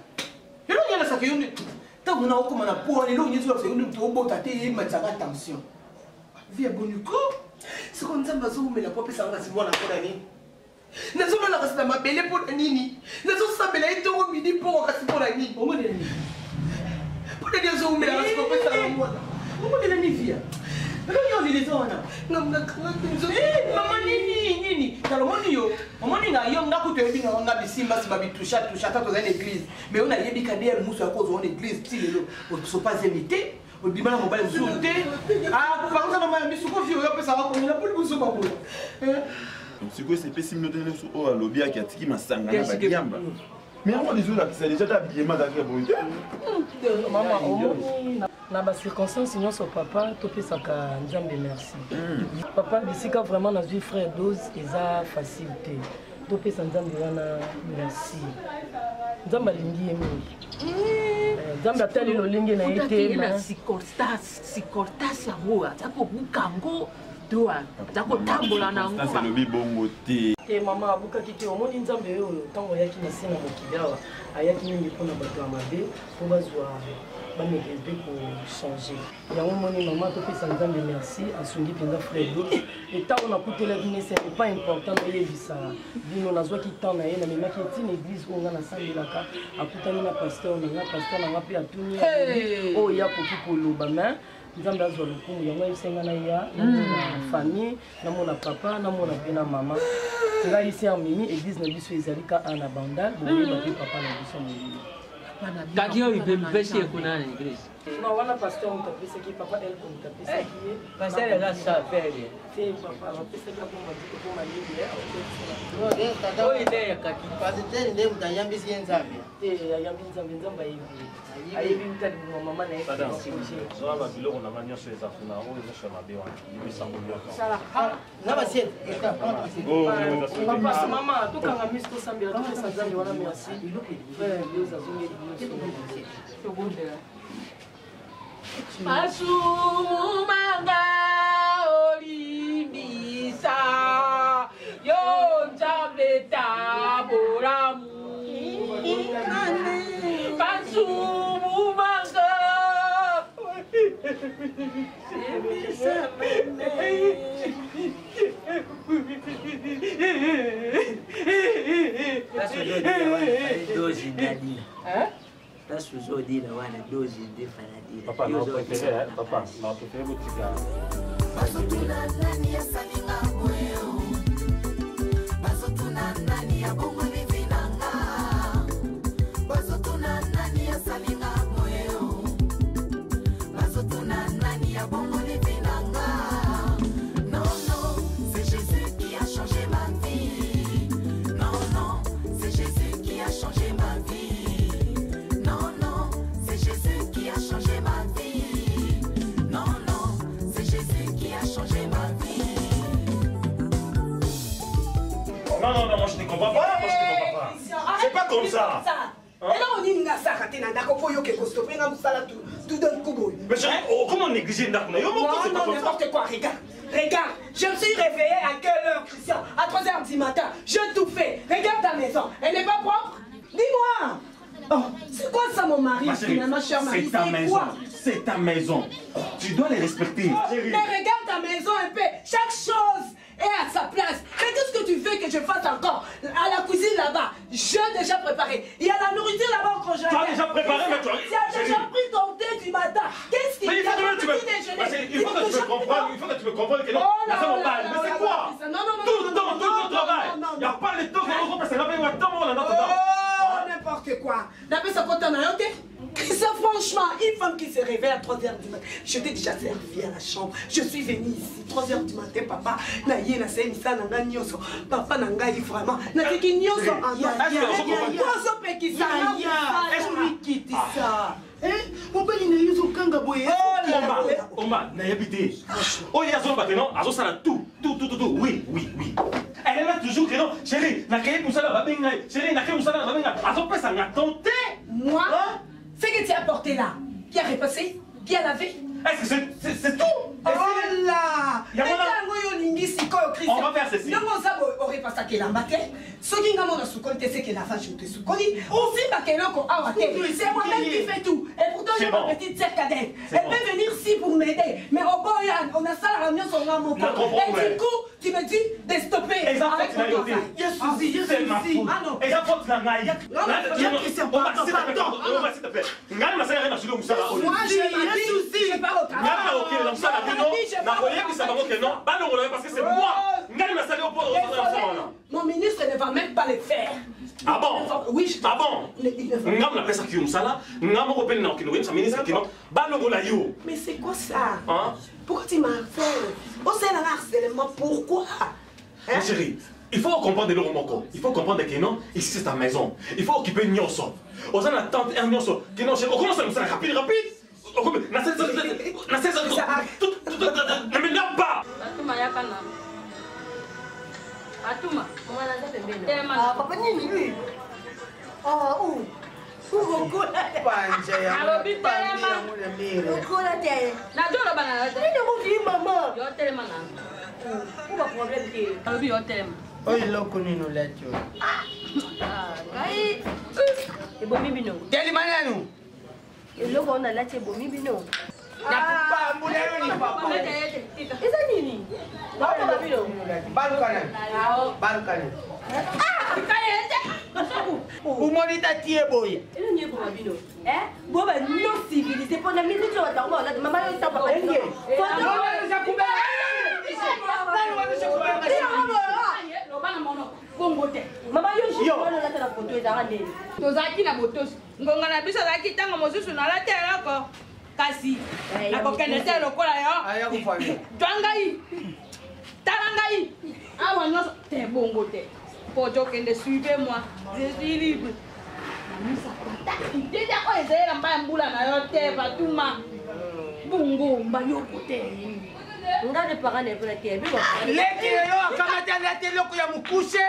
elo nyelasaka yo nde ntango na okoma na pona elo nyesi bakisa yo nde tobota te yematizaka attention via boniko siko nzambe azomela po apesanga kasi mwana mpona nini nazomela kasi na mabele mpona nini nazosambela ye ntongo midi mpoko kasi mpona nini omonela nini mpona nini azomela kasi popesanga mwana omonela nini via elonyolileza wana mama nini tala omoni yo omoni na yo nga kutu oyebi nga bisimba si babitusha ata toza na église mais oyo nayebika nde ya mosu yako ozwa na église ti lelo osopazemi te obima na mobali mosusu te bakoza na maya misuko vi oyo apesaka komela mpoli mosusu babola sikoyo esepesi mino te nyonso oyo alobiaki atiki masanga na badiamba mais yango lizolakisa deja ta biema azalaki boye te mama omoni na bacirconstance nyonso papa topesaka nzambe merci papa bisika vraiment nazwi frère dose eza facile te topesa nzambe wana merci nzambe alingi ye mingi nzambe atali lolenge na ye te sikortasi yango aza kobuka yango to aza kotambola nango elobi bongo te te mama abukaki te omoni nzambe oyo ntango ayaki na se na mokili awa ayaki mingi mpona bato ya mabe mpo bazwa bameke mpe kochange yango moni mama topesa nzambe merci asungi mpenza frère do etango nakutelaki ne c'est pas important noyebisa bino nazwaki temps na ye namemaki etine église oyo nga nasambelaka akutani na pasteur nanga mpe atuni oyo yakoki koloba mais nzambe azwa lokumu yango ayebisenga na ya namona famille namona papa namona mpe na mama ngai isi ya mimi église na biso ezali ka ana bandal boyeba mpe papa na biso molili kaki oyo mpesi ekunana église non wana pasteur mutapesaki papa el komutapesaki ye pasteur eza chafere te papa bapesaki akomatiko mpo malili oyo nde yakaki pasteur nde mutayambisi ye nzambe te ayambi nzambe nzambe ayebi ayebi mutali bima mama na ye zoa babiloko na nga nyonso eza kuna oyo ezosha mabe wana yimisango nyonso papa mama tokanga misi tosambela topesa nzambe wana merci frère dios azongeli bino masumumanga olimbisa yo nzambe taboramu masumumanga dozi ndadila tasuzodila wana dozi ndefanadila papa na préféré papa na préféré botika bazotuna nani asalinga moyo bazotuna nani abongo livinanga bazotuna nani asalinga moyo bazotuna nani abongo livinanga non non c'est Jésus qui a changé ma vie non non c'est Jésus qui a changé ma vie non non c'est Jésus qui a changé ma vie non non c'est Jésus qui a changé ma vie. Non, moi je ne comprends pas, c'est pas comme ça. Et là, on nini nga saka te na ndako po yo ke kostope nga musala tout d'un coup boy. Mais chérie, comment négliger ndako na yo? Non, n'importe quoi, regarde. Regarde, je me suis réveillée à quelle heure, Christian? À 3h du matin. Je tout fait. Regarde ta maison. Elle n'est pas propre? Dis-moi. Oh, c'est quoi ça, mon mari? Ma chère Marie, c'est ta maison. C'est ta maison. Tu dois les respecter. Oh, mais regarde ta maison un peu. Chaque chose est à sa place. Mais qu'est-ce que tu veux que je fasse encore? À la cuisine là-bas, j'ai déjà préparé. Il y a la nourriture là-bas au congélateur. Tu as déjà préparé, mais tu as... Tu as déjà pris ton thé du matin. Qu'est-ce qu'il y a dans le petit déjeuner? Il faut que tu me comprennes. Il faut que tu me comprennes que non. La femme parle. Mais c'est quoi? Tout le temps, tout le travail. Il n'y a pas le temps qu'on repasse. Il n'y a pas le temps qu'on a. Oh, n'importe quoi. D'après ce côté, on a noté. Ça, franchement, une femme qui se réveille à 3h du matin, je t'ai déjà servi à la chambre. Je suis venue ici, 3h du matin, papa. Naye na semi ça nanga nyoso. Papa nanga il vraiment. Na tiki nyoso en toi. Nyoso peki ça. Est-ce que tu quittes ça? Mon père il n'a eu aucun gaboye. Omba, n'a habité. Oh, il y a son bâtiment, à son salaire tout. Oui. Elle est là toujours que non, chérie, n'a qu'à pour ça là, chérie, n'a qu'à pour ça là, à son père ça n'a tenté. Moi? Ce que tu as apporté là, qui a repassé, qui a lavé. Est-ce que c'est tout? Oh là! On va faire ceci. Non, ça aurait pas ça qu'elle a maté. Ce qui n'a pas de c'est que la femme je te soukoli. Aussi, c'est moi-même qui fais tout. Et pourtant, j'ai ma petite sœur cadette. Elle peut venir ici pour m'aider. Mais au Boyan, on a ça la réunion sur un mot. Et du coup, tu me dis de stopper. Avec ton travail. C'est ma faute. Et ça faute la naïe. Non, Christian, pardon. Moi, j'ai pas au travail. Parce que c'est moi. Mon ministre ne va même pas le faire. Ah bon? Oui. Ah bon? Mais c'est quoi ça? Pourquoi tu m'as fait? Harcèlement, pourquoi? Ma chérie, il faut comprendre le romoko. Il faut comprendre que non, ici c'est ta maison. Il faut occuper Nyoso. On a la tante et un Nyoso. On commence à nous faire rapide. Ne m'énerve pas! Atuma, papa nini lui? Oh, panja ya ukola te. Na jolo bana. Nini mo vi mama? Yo telema na. Kuba problem te. Alobi yo telema. Oyi loko nino lecho. Kai. Ebo mi bino. Teli manenu. Eloko ona lache ebo mi bino. Papa, mulher ni papa. Isa nini? Baba babilo. Balkana. Kayete. Umorita tie boy. Elo ni ebo babilo. Boba no civilisé pona minute wa tauma la mama yo ta papa nge. Foto za kubela. Mama yo wana la tala foto ezanga nini? Tozaki na botosi. Ngonga na biso zaki tango mosusu na la tela ko. Kasi nakokende te lokola yo aya kufanya twangai tarangai awa nyonso te bongo te po jokende suivez moi je suis libre namisa kota iteja ko ezela mbaya mbula na yo te batuma bongo mbayoko te ngade parane pour te bibo leki yo akamata na te loko ya mukuse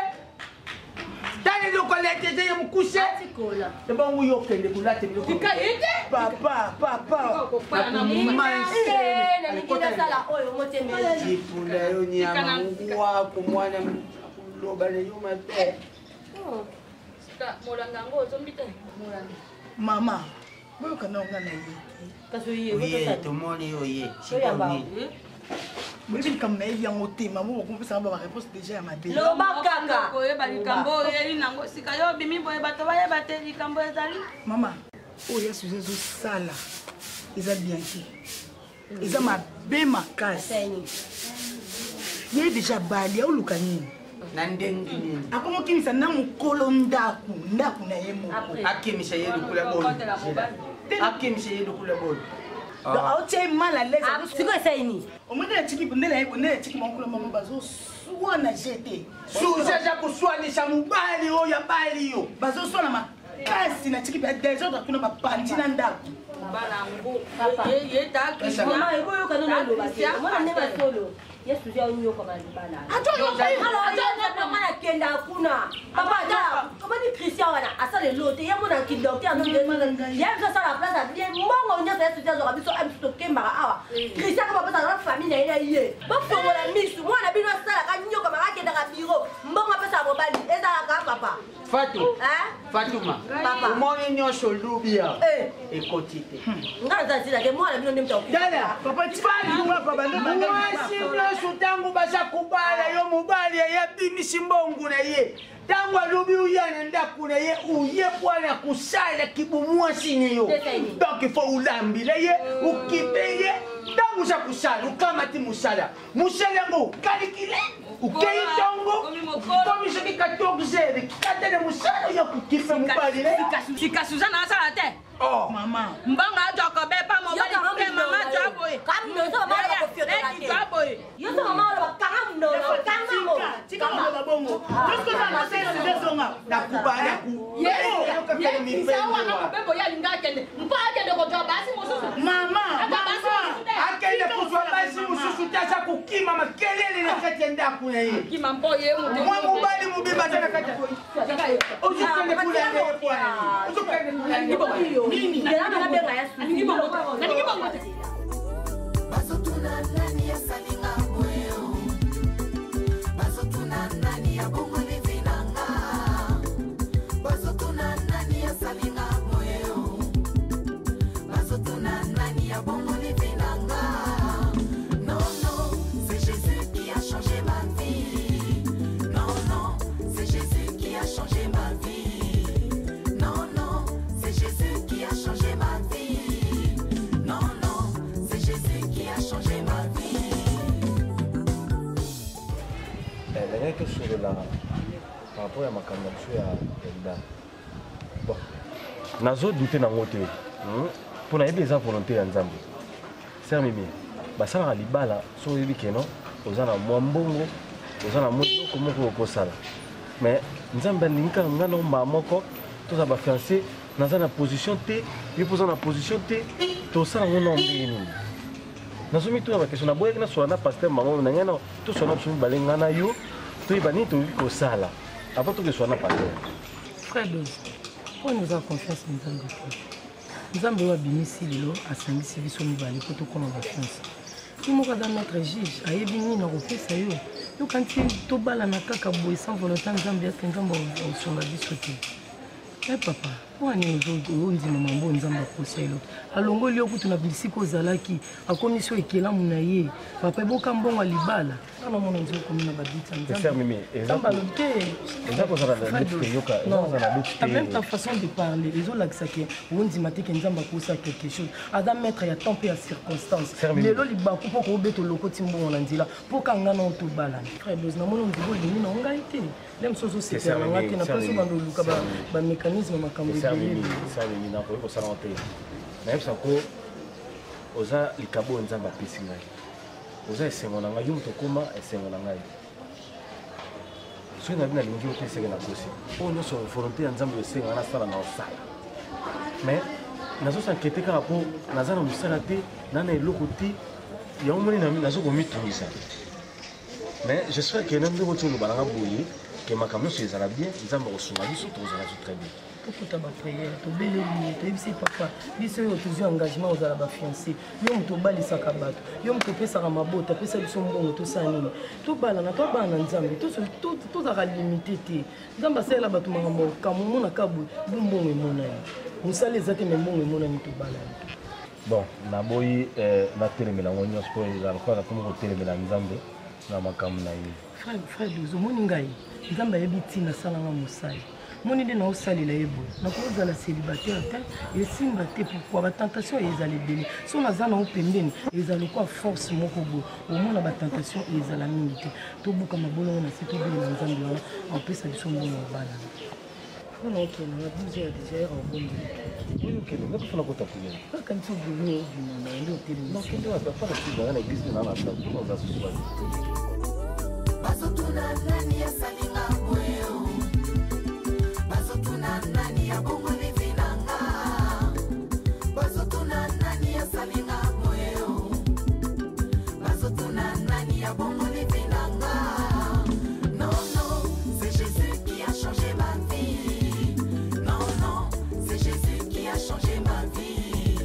Dani loko lete je ya mukuse atikola te bangu yo kende kulate loko ikayete papa na nikida sala oyo moteme jipula yo nyama wa kumwana lobale yo mate molanga ngo zombite molanga mama boyo kana ngana yi kaso yi oye tomoni oye shiyamba Mimi comme mais vient au thème maman on peut savoir ma réponse déjà à ma belle. Lo bakaka ko yeba likambo yeli nango sika yo bimi boye bato ba yeba te likambo ezali. Maman, oh ya sujet zo sala. Ils a bien qui. Ils a ma be makasi. Ye déjà bali au lukani. Nandengi nini? Akomo kimisa na mukolo ndaku na yemo. Akimisha yedu kula bolo. Akimisha yedu kula bolo. Donc, tu es mal à l'aise. C'est quoi ça, Ini? Au moins, tu es petit mon couleur, mon bazo, soit na jeté. Sous-jaja pour soigner sa moubali, oh, ya bali, yo. Bazo, soit na ma casse, na tiki, des autres, qui n'ont pas parti dans Yesu ya unyo kama libala. Mwana kenda kuna. Papa da, kama ni Christian wana asale lote ya mwana kidokter no de. Ya ça la place a bien mbongo nya Yesu ya zo biso am to kemba awa. Christian kama pesa na famille na ile. Ba fongo la misu mwana bino sala ka nyo kama akenda ka biro. Mbongo pesa mobali eza ka papa. Fatou. Fatouma. Papa. Umoni nyosho lubia. Ekotite. Ngaza zila ke mwana bino nemta. Dada, papa tifani ngapa bando bando. Tangu basa kubala yo mubali ya bimisi mbongo na ye tangu alubi uyana ndaku na ye uye bwana kusala kibumua sine yo donc il faut ulambila ye ukibeye tangu sa kusala ukamati musala ngo kalikile ukei tongo komi soki katogzere katene musala ya kukife mubali le Suzana asala te. Oh mama mbanga ajoko be pa mo bali ke mama jaboy kam no so mama ko fio ta jaboy yo so mama lo kam no tika mo bongo tusko na sese zezonga na kubala ku ye sawa na bebo ya linga kende mpa akende ko job basi mususu mama akende ko job basi mususu tacha kukima makelele na kati ya ndaku na yeye kima mpo ye mu mwa mubali mubiba tena kati ujikende kule ande kwa ujikende kule nini ndio benga ya nini bongo bazotuna nani ya salinga moyo bazotuna nani ya bongo livinanga bazotuna nani ya salinga moyo bazotuna nani ya bongo livinanga non non c'est Jésus qui a changé ma vie non non c'est Jésus qui a changé ma vie non non c'est Jésus qui a changé ma vie non non c'est Jésus qui a changé ma vie. Dernière question là par rapport à ma candidature à Elda. Bon, nazo douter na ngote. Pour na des volonté en Nzambe. C'est mimi. Basala libala so yebi keno ozana mwambongo ozana moko komoko kosala. Mais Nzambe ninka ngana moko to za ba fiancé naza na position te, yo poza na position te, to sala ngona mbini. Nazomi tu na question na boye na so na pasteur maman na ngana to so na tsu balenga na yo, to ibani to ko sala. Avant to ke so na pasteur. Frère Dose, pour nous avoir confiance en Nzambe. Nzambe wa bimisi lelo asangisi biso mibale ko to kona confiance. Tout le monde notre juge a yebini na kopesa yo. Yo kanti to bala na kaka boye sans volonté Nzambe ya Nzambe au songa biso te. Eh papa, wani nzo mambo Nzamba koselo. Alongo liyo kutu na bilisiko zalaki, akomiso ekela munaye. Papa boka mbongo libala. Kana mona nzo komina babita Nzamba. C'est mimi. Nzamba lote. Nzamba za la lutte yoka, nzamba za lutte. La même façon de parler, les autres l'axaké, wondi mateke Nzamba kosa quelque chose. Adam mettre ya temps et à circonstance. Lelo libaku poko obeto loko timbo na nzila, poka ngana oto bala. Frère Dose na mona nzibo lini na ngaite. Lem soso c'est faire ngati na paso bando luka ba mécanisme makambo. Ça mimi na ko sala onte. Na yebisa ko oza likabo Nzamba pesi ngai. Oza esengo na ngai yumto koma esengo na ngai. Soki na bina lingi oteseke na kosi. Oyo nyonso volonté ya Nzambe esenga na sala na osala. Mais nazosankete kaka mpo naza na mosala te nana eloko te yango moni nazokomitungisa. Mais j'espère que na ndenge oti oloba nanga boye ke makambo nyonso ezala bien Nzambe akosunga biso tozala zo très bien. Tokuta ba prière tobeleli toyebisi papa biso oyo tozwi engagement ozala bafiancé yo moto obalisaka bato yo moto opesaka mabota apesa biso mbongo tosala nini tobalana tobala na Nzambe tozalaka limité te Nzambe asalela bato makambo kamomonaka boye bombongo emonani mosala eza te me mbongo emonani tobalani. Bon naboyi natelemela ngo nyonso mpo ezala lokola nakomi kotelemela Nzambe na makambo na ye. Frère Dose omoni ngai Nzambe ayebi ntina asalanga mosali moni nde naosalela ye boye nakozala célibataire te esimba te pourkui batentation ezala ebele so naza nao pembeni ezala lokwa force moko boye omona batentation ezala mingi te tobuka mabolongo na se tobelela Nzambe wana apesa biso mbongo obalana mpona okende na 12 heures déjà ere obombeli oyo okende nga tofana kota kuyena kaka nti obimi obima na nde otelemokende wapi apana kizanga na église na nanda kuna oza susu bazotuna nani ya salinga moyo bazotuna nani ya bongo livinanga bazotuna bazotuna nani asalinga moyo bazotuna nani abongoli vinanga. Non, non, c'est Jésus qui a changé ma vie. Non, non, c'est Jésus qui a changé ma vie.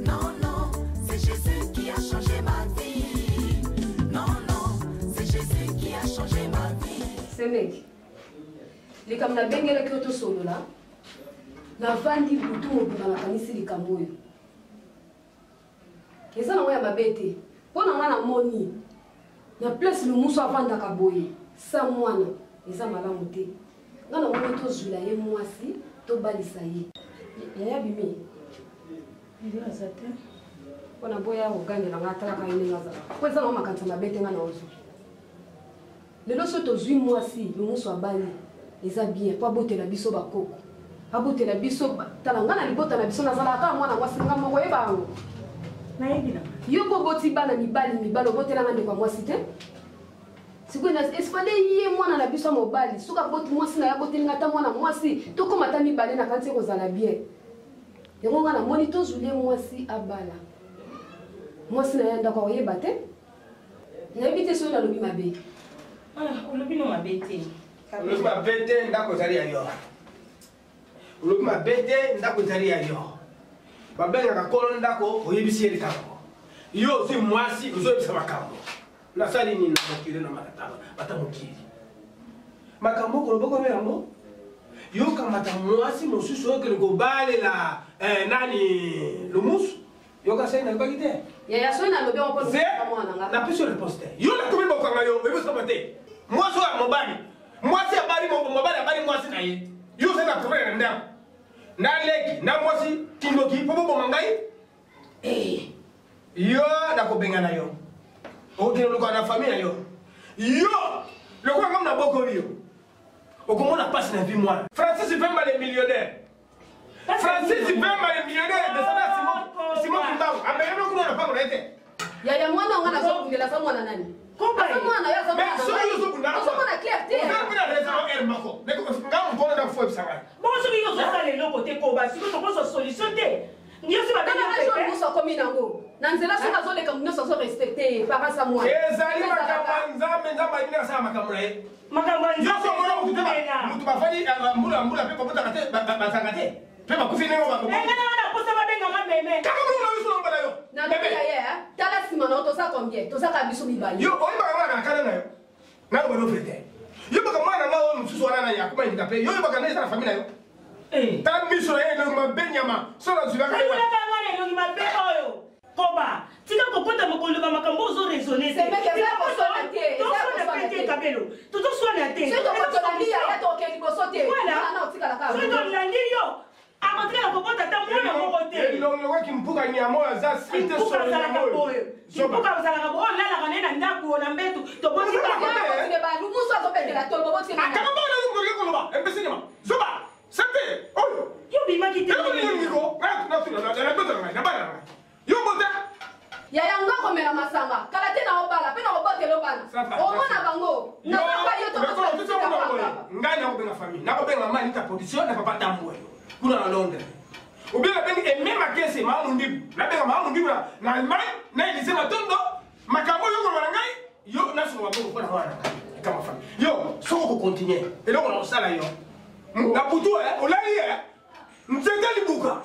Non, non, c'est Jésus qui a changé ma vie. Non, non, c'est Jésus qui a changé ma vie. C'est mec. Les comme la bengele que tu solo là. La vandi butu mobima na kanisi likambo oyo. Eza na ngoya mabete. Pona ngana moni. Na place le muso avandaka boye. Sa mwana eza malamu te. Ngana moni to zula ye mwasi to balisa ye. Yaya bimi. Ndira zate. Pona boya ogandela ngata ka ine ngazala. Kweza na makanza mabete ngana ozo. Lelo so to zui mwasi le muso abali. Eza bien pa botela biso bakoko. Abotela biso talanga na libota na biso nazala ka mwana mwasi nga moko yeba ngo. Na yebina. Yo boboti bana mibalo botela ngande kwa mwasi te. Sikuna espale ye mwana na biso mobali suka boti mwasi na ya boteli ngata mwana mwasi to komata mibale na kanti ko zala bien. Yango nga na monitor zulie mwasi abala. Mwasi na yanda kwa yeba te. Na yebite so na lobi mabe. Olobi no mabe te. Olobi mabe te ndako zali ayo. Olobi mabete ndako zali ayo. Babenga kakolo ndako oyebisi eli kango. Yo si mwasi uzoyebisa makambo. Nasali nini nakokile na makataba batamukili. Makambo ko loboko yango. Yo kamata mwasi mosusu okele ko balela nani lumusu. Yo ka sena ko kite. Ya so na lobi on po mwana nga. Na piso réponse. Yo la komi bokanga yo oyebisa mate. Mwasi wa mobali. Mwasi abali mobali abali mwasi na ye. Yo sena problème ndako. Na leki na mwasi kindoki popo bomangai yo na kobenga na yo okino luka na famille yo yo le kwa ngam na boko yo okomona passe na vie moi Francis Pemba le millionnaire Francis Pemba le millionnaire de sana Simon Kimbao ambaye kuna na pango lete ya mwana ngana zo kungela sa mwana nani komba mwana ya za mwana so yo zo kuna so mwana clarté kuna raison er mako ne ko ngam mpona na fo bisanga bon so yo zo sala le côté ko ba siko to ko solution te ndio si badana na muso komi nango na nzela so na zo le kamunyo so respecter para sa mwana ezali makambo nzambe ibina sa makambo ye makambo nzambe so mwana kutema mutu bafani mbula pe babota kate bazanga te pe bakufine ngo bako ngana posa babenga ngameme kaka mbula wiso mbala yo na bebe ye tala sima na to sa combien to sa ka biso mibali yo oyi baka mwana kana na yo na ko do fete yo baka mwana na o msusu wana na yakuma ndika pe yo baka na sa famille yo ta miso ye no mabenyama so na zula ka yo na mwana yo ni mabe oyo koba tika kokota mokolo ba makambo zo raisonner c'est mec ya ko so na te ya ko kabelo to soana te c'est to ko to ndi ya to ke liboso te na utika la ka so to landi yo akotika kokota ta mwana moko te lo weki mpuka nyamo za site so na boyo mpuka za la boyo la la kana ndako na mbetu to boti ba ba lumuso zo pendela to boti na kama mbona ngo ko loba embesi ma zoba sante oyo yo bima kite yo na bana yo bota ya yanga komela masanga kala te na obala pe na obotelo bana omona bango na papa yo to ngana ko benga famille na ko benga mani ta position na papa tambo kuna na Londres ubela bengi et même à kese ma mundibu na benga ma mundibu na Allemagne na ilise matondo makambo yo ko ngai yo na so wabo ko na wana kama famille yo so ko continuer et donc on sala yo na putu olali ntsengeli buka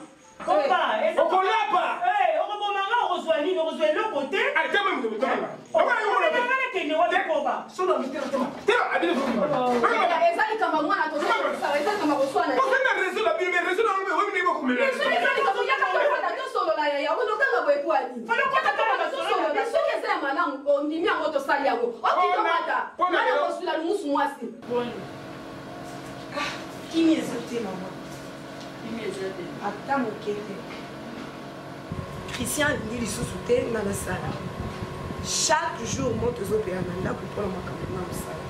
Opa, okolapa okobomanga okozwa nini okozwa eloko te atema mtu solo mitero tema tera abile ezali kama mwana to sala ezali kama koswana okenda rezo la bile rezo la ngwe wewe ndiko kumela ezali kama yaka to solo la ya ono kanga boy kwani falo kota kama solo na solo ezali malamu ondimi yango to sali yango okitomata mwana kosula lumusu mwasi kimi ezote mama ata moke te Christian alingi lisusu te nga nasala chaque jour mo tozopela na ndako mpona makambo na mosala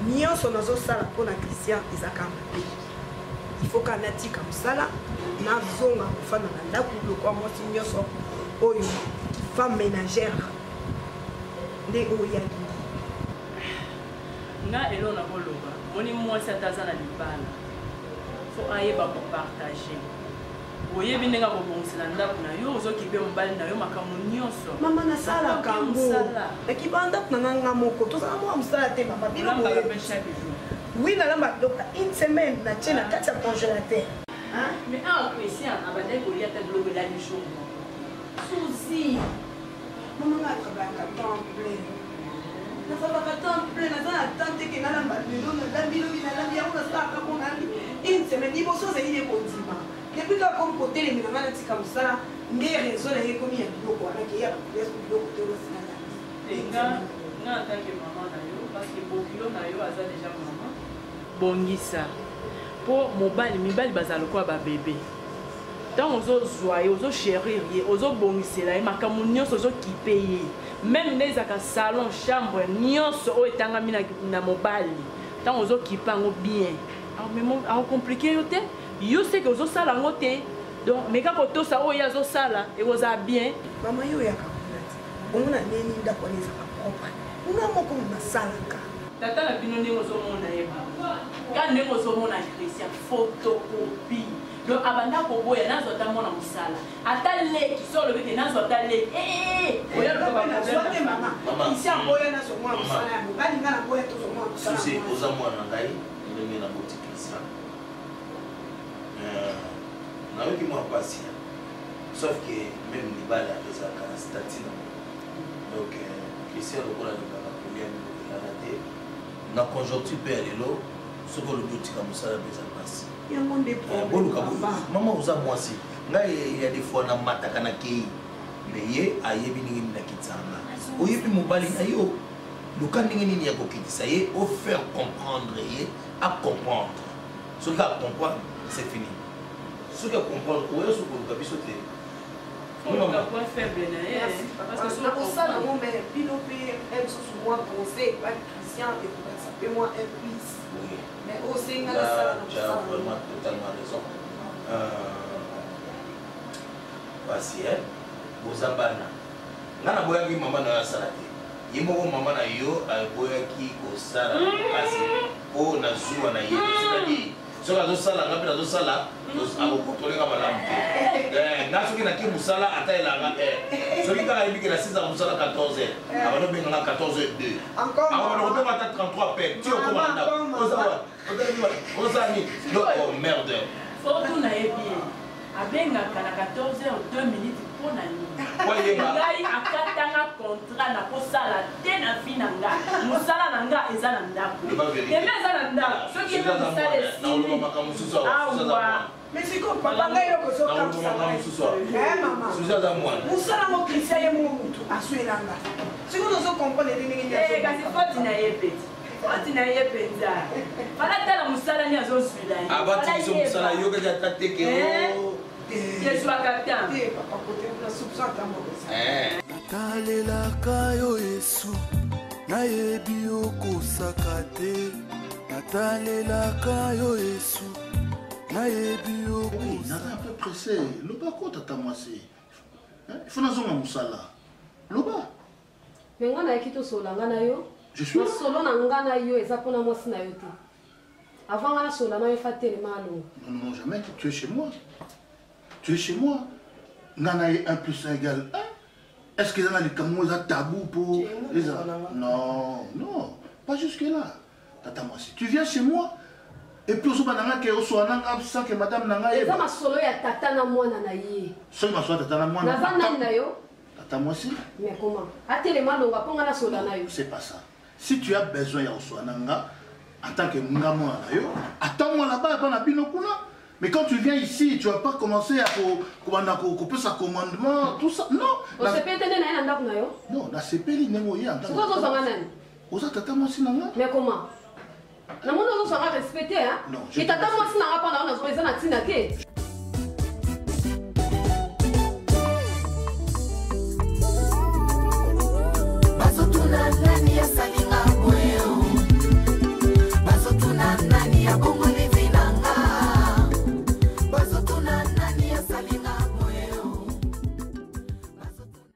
nyonso nazosala mpona Christian ezaka mabe ifo ka natika mosala nazonga kofanda na ndako lokwa mwasi nyonso oyo femme ménagère nde oyo yalingi nga elo na koloba moni mwasi ata aza na libala fo ayeba kopartage Oye binenga bobongisa ndako na yo ozokipe mobali na yo makambo nyonso. Mama nasala kango. Ekibanda kunanga moko tozala mwa musala te mama bilo. Oui na lamba donc une semaine na tena kati ya congélateur. Hein? Mais en Christian abandé kolia ta bloqué la jour. Souci. Maman a travaillé à temps plein. Na travaillé à temps plein na za tante ke na lamba bilo na bilo na lamba ya una sa ka kona une semaine ni boso za ile kodima. Depuis que comme côté les minamana tika musala nde réseau na yekomi ya biloko wana ke ya place biloko te osina na. Nga en tant que maman na yo parce que bokilo na yo aza déjà maman. Bongisa. Pour mobile mibali bazalo kwa ba bébé. Tant ozo zoyer, ozo chérir, ozo bongisela e makambo nyonso ozo kipe. Même neza ka salon, chambre nyonso o etanga mina na mobile. Tant ozo kipa ngo bien. Alors mais mon compliqué yo te. Yo sais que ozo sala ngo te. Donc mais ka koto sa o ya zo sala e oza bien. Maman yo ya ka kunati. Omona neni ndako neza ka propre. Una moko na salaka. Tata la bino ndenge ozomona ye baba. Ka ndenge ozomona Christian photocopie. Donc abanda koboya nazo tamona musala. Ata leki solo bete nazo ata leki. Oya ko ba na sote mama. Ici boya nazo mwa musala. Bali ngana boya to mwa musala. Susi oza mwana ngai ndenge na boti Christian. Na yoki mwa pasi. Sauf que même les balles à ça quand statine. Donc Christian lokola ni baba problème la té. Na conjoncture pe alelo soko le boti comme ça beza passe. Yango nde boluka maman oza mwasi ngai il y a des fois na mataka na kei mais ye ayebi ningi na kitsanga oyebi mobali na yo luka ndenge nini ya kokitisa ye au faire comprendre ye à comprendre ce qu'à comprendre c'est fini ce qu'à comprendre oyo soko luka biso te on a point faible na ye parce que na osala ngo mais bilo pe elle se sous moi conseil pas Christian et pour ça peut moi un plus mais aussi ngala sala tu as vraiment totalement raison parce que bozabana ngana boyaki mama na sala te yimoko mama na yo boyaki kosala kasi po na zuwa na ye c'est-à-dire soki azosala nga mpe nazosala akokotolenga malamu te nga soki naki mosala ata elanga soki kaka yebiki na 6 mosala 14 abanobenganga 14h02 akobenga ata 33 pe ti okoma na ndako ozani oh merde foto na ye bien abengaka na 14h02 minutes mpo na nini ngai akatanga contrat na kosala te na vi na nga mosala na nga eza na ndako eme eza na ndako soki eme mosala esili awa mais siko papa ngai yo kozokamisa mama mosala ngo krisia ye mo mutu aswelanga siko nozokomprendre ndenge kasi foti na ye peti foti na ye penza fala tala mosala ni azoswila ye abatikiso mosala yo kaka ata teke natalelaka yo Yesu nayebi okosaka te natalelaka yo Yesu nayebi okosaka un peu pressé loba ko tata mwasi il faut nazonga mosala loba mais nga nayaki tosolanga na yo masolo na nga na yo eza mpona mwasi na yo te avant nga nasola na yo fa telema alongo non jamais tu es chez moi. Tu es chez moi. Nana est 1 plus 1 égale 1. Est-ce que dans les camots, il y a tabou pour les hommes? Non, non, pas jusque-là. Tata moi, si tu viens chez moi, et puis aussi, sans que madame Nanga est. C'est ma solo ya tata na moi na ye. C'est ma solo tata na moi. Na vana na yo. Tata moi si. Mais comment? Atelema longa ponga na solo na yo. C'est pas ça. Si tu as besoin ya Nanga en tant que ngamo na yo, attends-moi là-bas pas na bino kuna. Mais quand tu viens ici, tu ne vas pas commencer à couper sa commandement, tout ça. Non. On se peut tenir un endroit na yo. Non, la CP li nemo ya. C'est quoi ça nganen? Oza tata moi si nanga. Mais comment? Na mono zo sera respecté hein. Non. Et tata moi si nanga pendant on a besoin na tina ke.